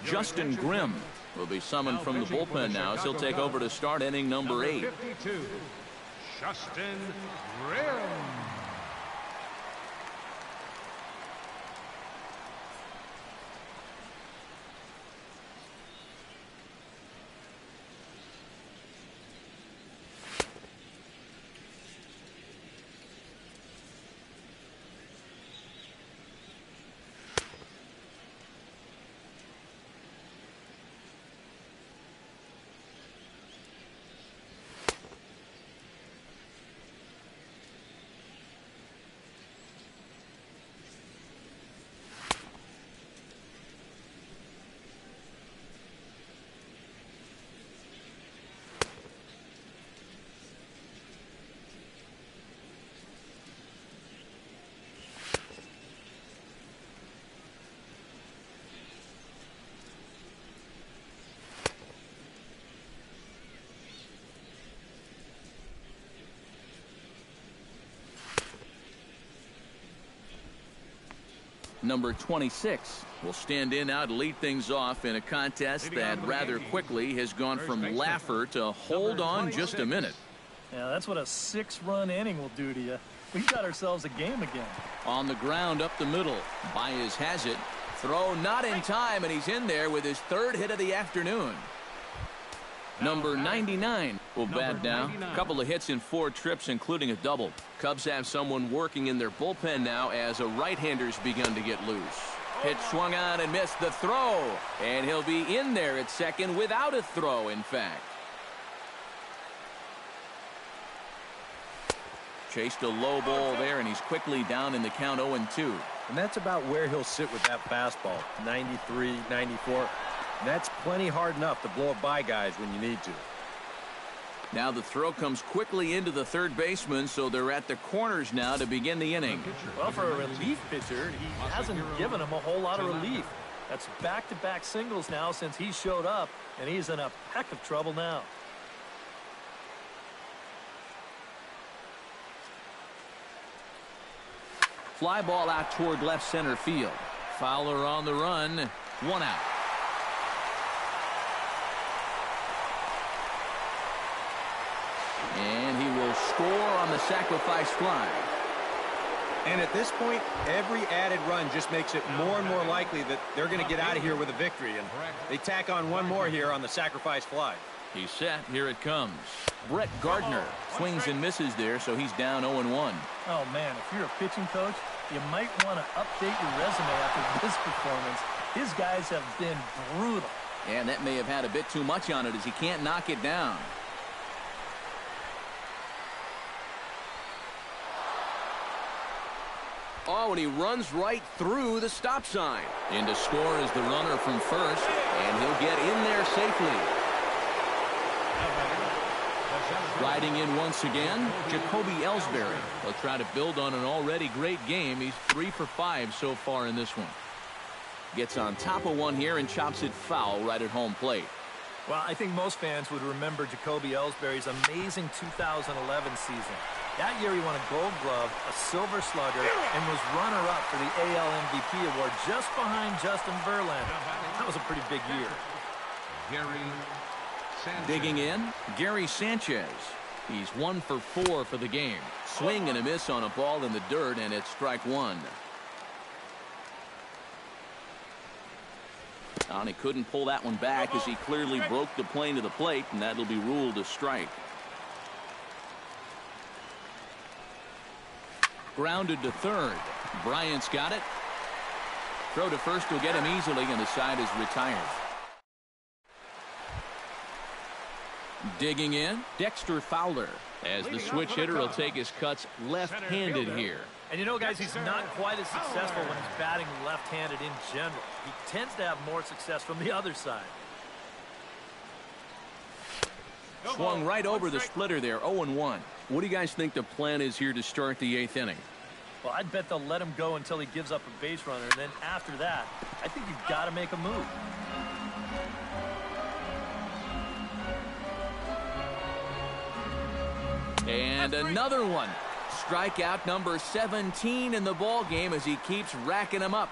Justin Grimm will be summoned from the bullpen now as he'll take over to start inning number 8. 52, Justin Grimm. Number 26 will stand in now to lead things off in a contest that rather quickly has gone from laugher to hold on just a minute. Yeah, that's what a 6-run inning will do to you. We've got ourselves a game again. On the ground up the middle. Baez has it. Throw not in time, and he's in there with his 3rd hit of the afternoon. Number 99 will bat now. A couple of hits in 4 trips, including a double. Cubs have someone working in their bullpen now as a right-hander's begun to get loose. Pitch swung on and missed the throw. And he'll be in there at second without a throw, in fact. Chased a low ball there, and he's quickly down in the count 0-2. And that's about where he'll sit with that fastball, 93, 94. And that's plenty hard enough to blow it by guys when you need to. Now the throw comes quickly into the third baseman, so they're at the corners now to begin the inning. Well, for a relief pitcher, he hasn't given him a whole lot of relief. That's back-to-back singles now since he showed up, and he's in a peck of trouble now. Fly ball out toward left center field. Fowler on the run. 1 out. And he will score on the sacrifice fly. And at this point, every added run just makes it more and more likely that they're going to get out of here with a victory. And they tack on one more here on the sacrifice fly. He's set. Here it comes. Brett Gardner swings and misses there, so he's down 0-1. Oh, man, if you're a pitching coach, you might want to update your resume after this performance. His guys have been brutal. And that may have had a bit too much on it as he can't knock it down. Oh, and he runs right through the stop sign. In to score is the runner from first, and he'll get in there safely. Riding in once again, Jacoby Ellsbury. He'll try to build on an already great game. He's 3 for 5 so far in this one. Gets on top of one here and chops it foul right at home plate. Well, I think most fans would remember Jacoby Ellsbury's amazing 2011 season. That year he won a Gold Glove, a Silver Slugger, and was runner-up for the AL MVP award just behind Justin Verlander. That was a pretty big year. Gary Sanchez. Digging in, Gary Sanchez. He's 1 for 4 for the game. Swing and a miss on a ball in the dirt, and it's strike 1. And he couldn't pull that one back as he clearly broke the plane to the plate, and that'll be ruled a strike. Grounded to third. Bryant's got it. Throw to first will get him easily, and the side is retired. Digging in, Dexter Fowler. As the switch hitter will take his cuts left-handed here. And you know, guys, he's not quite as successful when he's batting left-handed in general. He tends to have more success from the other side. Swung right over the splitter there, 0-1. What do you guys think the plan is here to start the 8th inning? Well, I'd bet they'll let him go until he gives up a base runner, and then after that, I think you've got to make a move. And another one. Strikeout number 17 in the ball game as he keeps racking them up.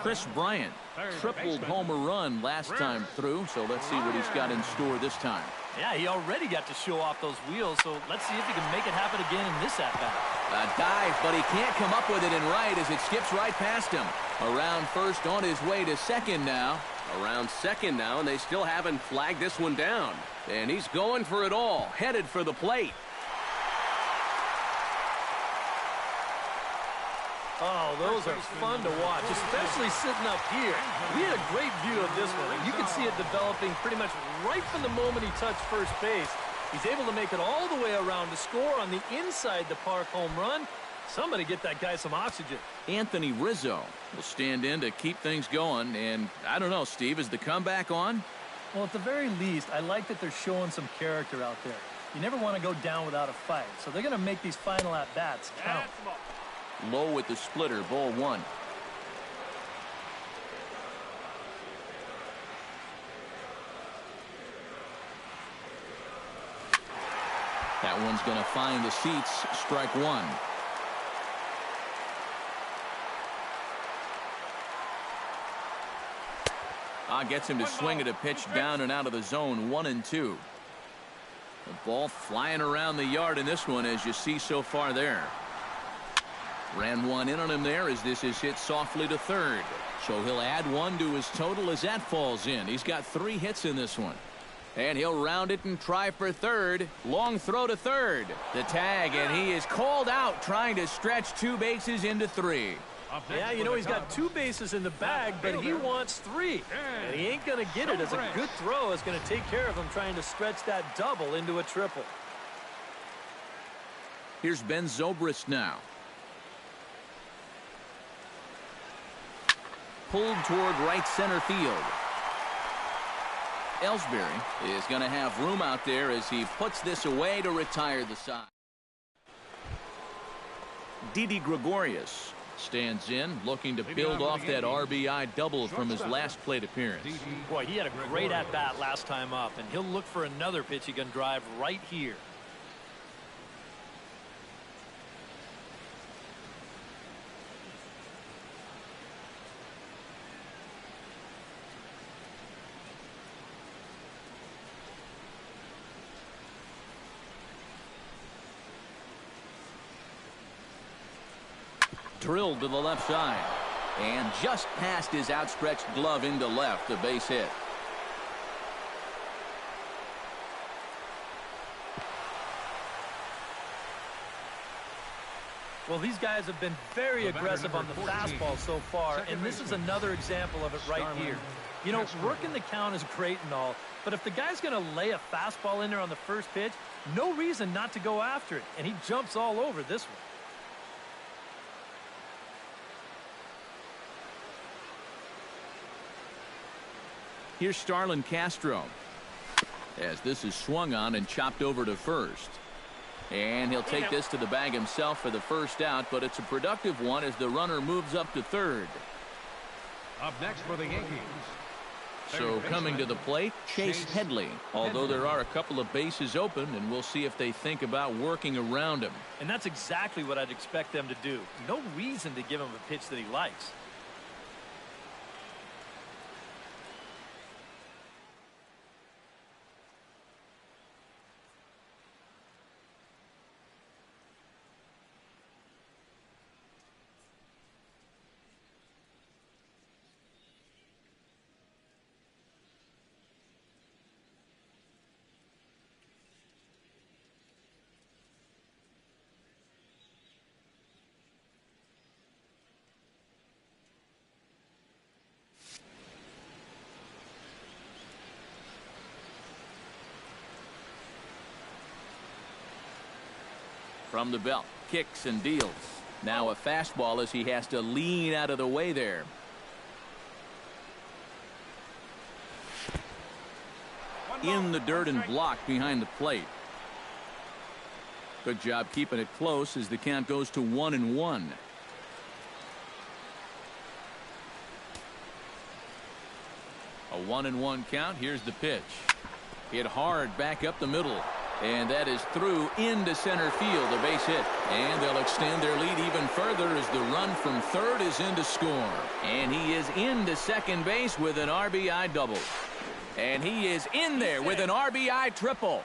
Chris Bryant tripled homer run last time through, so let's see what he's got in store this time. Yeah, he already got to show off those wheels, so let's see if he can make it happen again in this at-bat. A dive, but he can't come up with it in right as it skips right past him. Around first, on his way to second now. Around second now, and they still haven't flagged this one down. And he's going for it all, headed for the plate. Oh, those are fun to watch, especially sitting up here. We had a great view of this one. You can see it developing pretty much right from the moment he touched first base. He's able to make it all the way around to score on the inside the park home run. Somebody get that guy some oxygen. Anthony Rizzo will stand in to keep things going. And I don't know, Steve, is the comeback on? Well, at the very least, I like that they're showing some character out there. You never want to go down without a fight, so they're going to make these final at-bats count. Low with the splitter, ball one. That one's going to find the seats. Strike one. Gets him to swing at a pitch down and out of the zone. 1-2. The ball flying around the yard in this one, as you see so far there. Ran one in on him there as this is hit softly to third. So he'll add one to his total as that falls in. He's got 3 hits in this one. And he'll round it and try for third. Long throw to third. The tag, and he is called out trying to stretch 2 bases into 3. Yeah, you know, he's got 2 bases in the bag, but he wants 3. And he ain't going to get it, as a good throw is going to take care of him trying to stretch that double into a triple. Here's Ben Zobrist now. Pulled toward right center field. Ellsbury is going to have room out there as he puts this away to retire the side. Didi Gregorius stands in, looking to build off that RBI double from his last plate appearance. Boy, he had a great at-bat last time up, and he'll look for another pitch he can drive right here. Drilled to the left side and just past his outstretched glove into left. A base hit. Well, these guys have been very aggressive on the fastball so far, and this is another example of it right here. You know, working the count is great and all, but if the guy's going to lay a fastball in there on the first pitch, no reason not to go after it, and he jumps all over this one. Here's Starlin Castro as this is swung on and chopped over to first. And he'll take this to the bag himself for the first out, but it's a productive one as the runner moves up to third. Up next for the Yankees. So coming to the plate, Chase Headley. Although there are a couple of bases open, and we'll see if they think about working around him. And that's exactly what I'd expect them to do. No reason to give him a pitch that he likes. From the belt, kicks and deals. Now a fastball as he has to lean out of the way there. In the dirt and blocked behind the plate. Good job keeping it close as the count goes to 1-1. A 1-1 count. Here's the pitch. Hit hard back up the middle. And that is through into center field, a base hit. And they'll extend their lead even further as the run from third is in to score. And he is into second base with an RBI double. And he is in there with an RBI triple.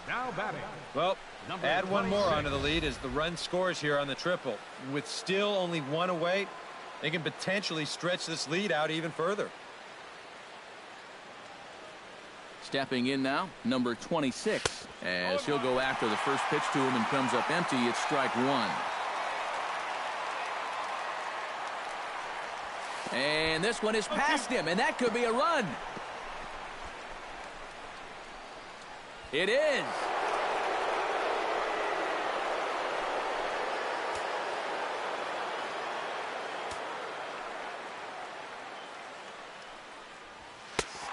Now batting. Well, Number add one more 26. onto the lead as the run scores here on the triple. With still only one away, they can potentially stretch this lead out even further. Stepping in now, number 26, as he'll go after the first pitch to him and comes up empty. It's strike one. And this one is past him, and that could be a run. It is.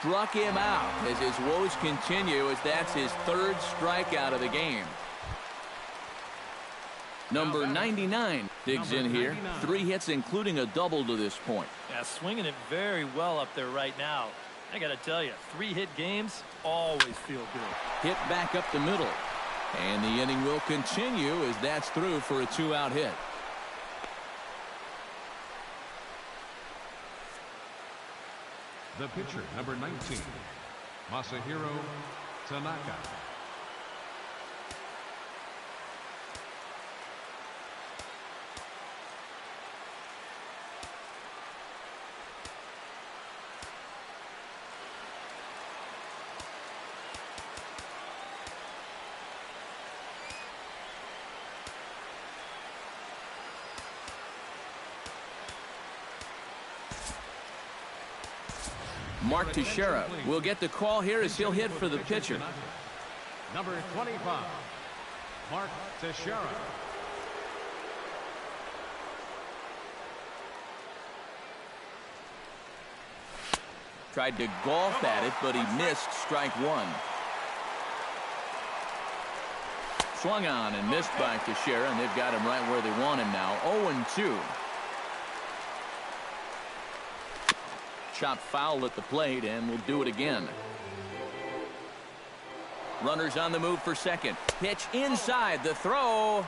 Struck him out as his woes continue, as that's his third strikeout of the game. Number 99 digs in here. 99. 3 hits, including a double to this point. Yeah, swinging it very well up there right now. I got to tell you, 3-hit games always feel good. Hit back up the middle. And the inning will continue as that's through for a 2-out hit. The pitcher, number 19, Masahiro Tanaka. Mark Teixeira will get the call here as he'll hit for the pitcher. Number 25, Mark Teixeira. Tried to golf at it, but he missed strike one. Swung on and missed by Teixeira, and they've got him right where they want him now. 0-2. Chop foul at the plate, and we'll do it again. Runners on the move for second. Pitch inside, the throw.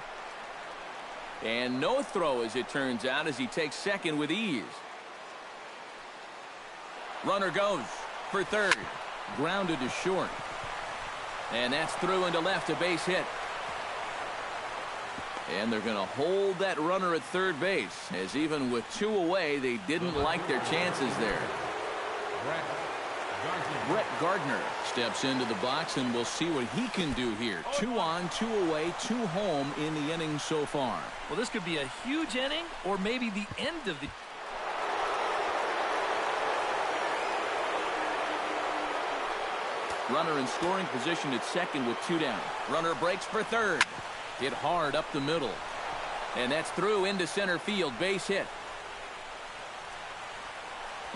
And no throw, as it turns out, as he takes second with ease. Runner goes for third. Grounded to short. And that's through into left, a base hit. And they're going to hold that runner at third base, as even with 2 away, they didn't like their chances there. Brett Gardner steps into the box, and we'll see what he can do here. 2 on, 2 away, 2 home in the inning so far. Well, this could be a huge inning or maybe the end of the... Runner in scoring position at second with 2 down. Runner breaks for third. Hit hard up the middle. And that's through into center field. Base hit.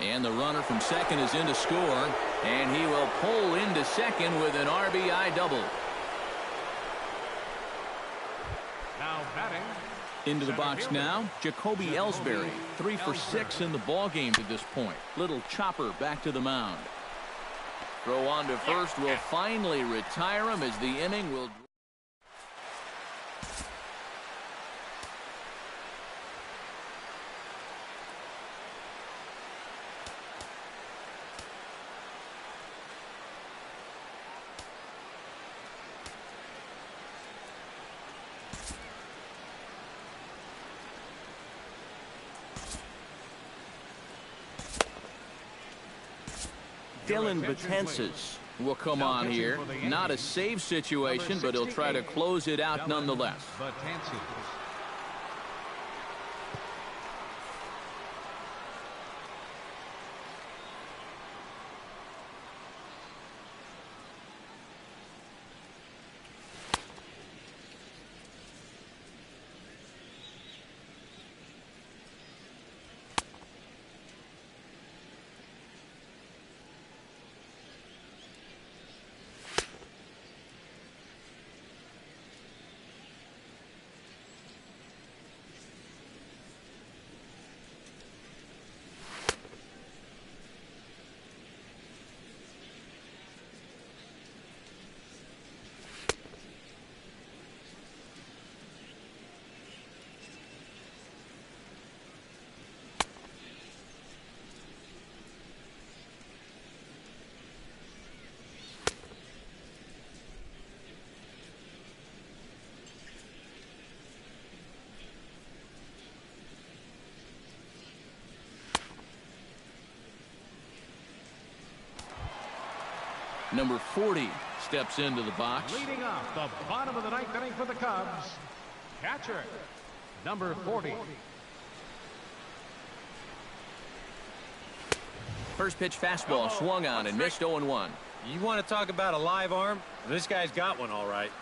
And the runner from second is in to score. And he will pull into second with an RBI double. Now batting. Into the box now, Jacoby Ellsbury. 3 for 6 in the ball game to this point. Little chopper back to the mound. Throw on to first will finally retire him as the inning will... Dylan Betances will come on here. Not a save situation, but he'll try to close it out nonetheless. Betances. Number 40 steps into the box. Leading off the bottom of the ninth inning for the Cubs, catcher, number 40. First pitch fastball swung on and missed 0-1. You want to talk about a live arm? This guy's got one all right.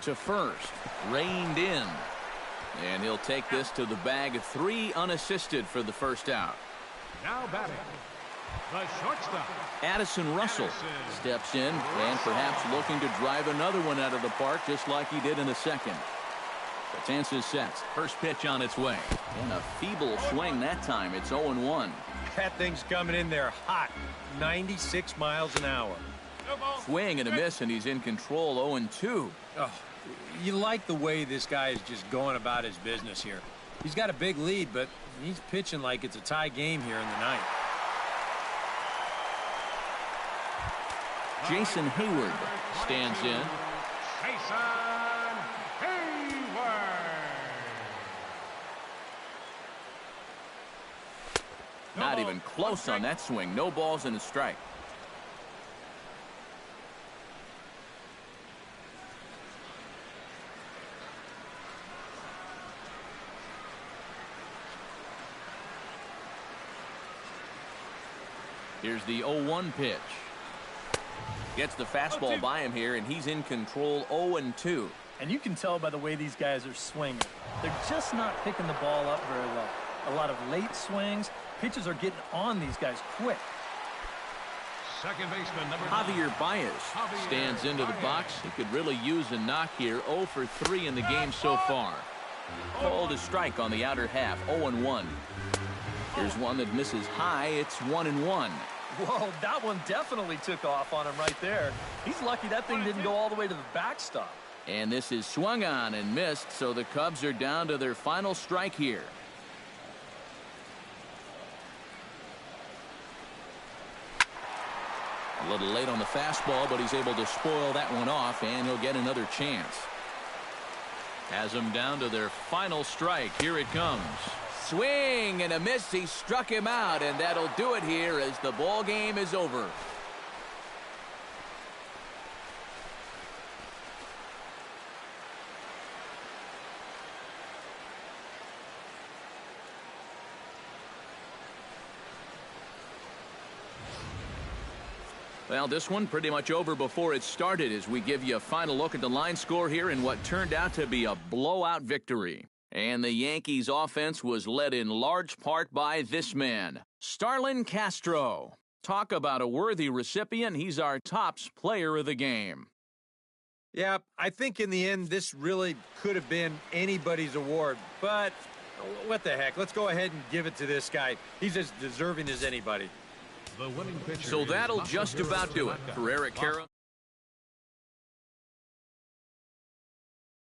To first, reined in. And he'll take this to the bag of 3 unassisted for the first out. Now batting, the shortstop, Addison Russell steps in and perhaps looking to drive another one out of the park just like he did in the second. Betances sets. First pitch on its way. And a feeble swing that time. It's 0-1. That thing's coming in there hot. 96 miles an hour. Swing and a miss, and he's in control. 0-2. Oh, you like the way this guy is just going about his business here. He's got a big lead, but he's pitching like it's a tie game here in the ninth. Jason Hayward stands in. Jason Hayward. Not even close on that swing. No balls and a strike. Here's the 0-1 pitch. Gets the fastball by him here, and he's in control. 0-2. And you can tell by the way these guys are swinging. They're just not picking the ball up very well. A lot of late swings. Pitches are getting on these guys quick. Second baseman, number Javier Baez stands into the box. He could really use a knock here. 0 for 3 in the game so far. Called a strike on the outer half. 0-1. Here's one that misses high. It's 1-1. Whoa, that one definitely took off on him right there. He's lucky that thing didn't go all the way to the backstop. And this is swung on and missed, so the Cubs are down to their final strike here. A little late on the fastball, but he's able to spoil that one off, and he'll get another chance. Has them down to their final strike. Here it comes. Swing and a miss. He struck him out, and that'll do it here as the ball game is over. Well, this one pretty much over before it started as we give you a final look at the line score here in what turned out to be a blowout victory. And the Yankees offense was led in large part by this man, Starlin Castro. Talk about a worthy recipient. He's our tops player of the game. Yeah, I think in the end this really could have been anybody's award, but what the heck? Let's go ahead and give it to this guy. He's as deserving as anybody. The winning pitcher. So that'll just about do it for Eric Karros.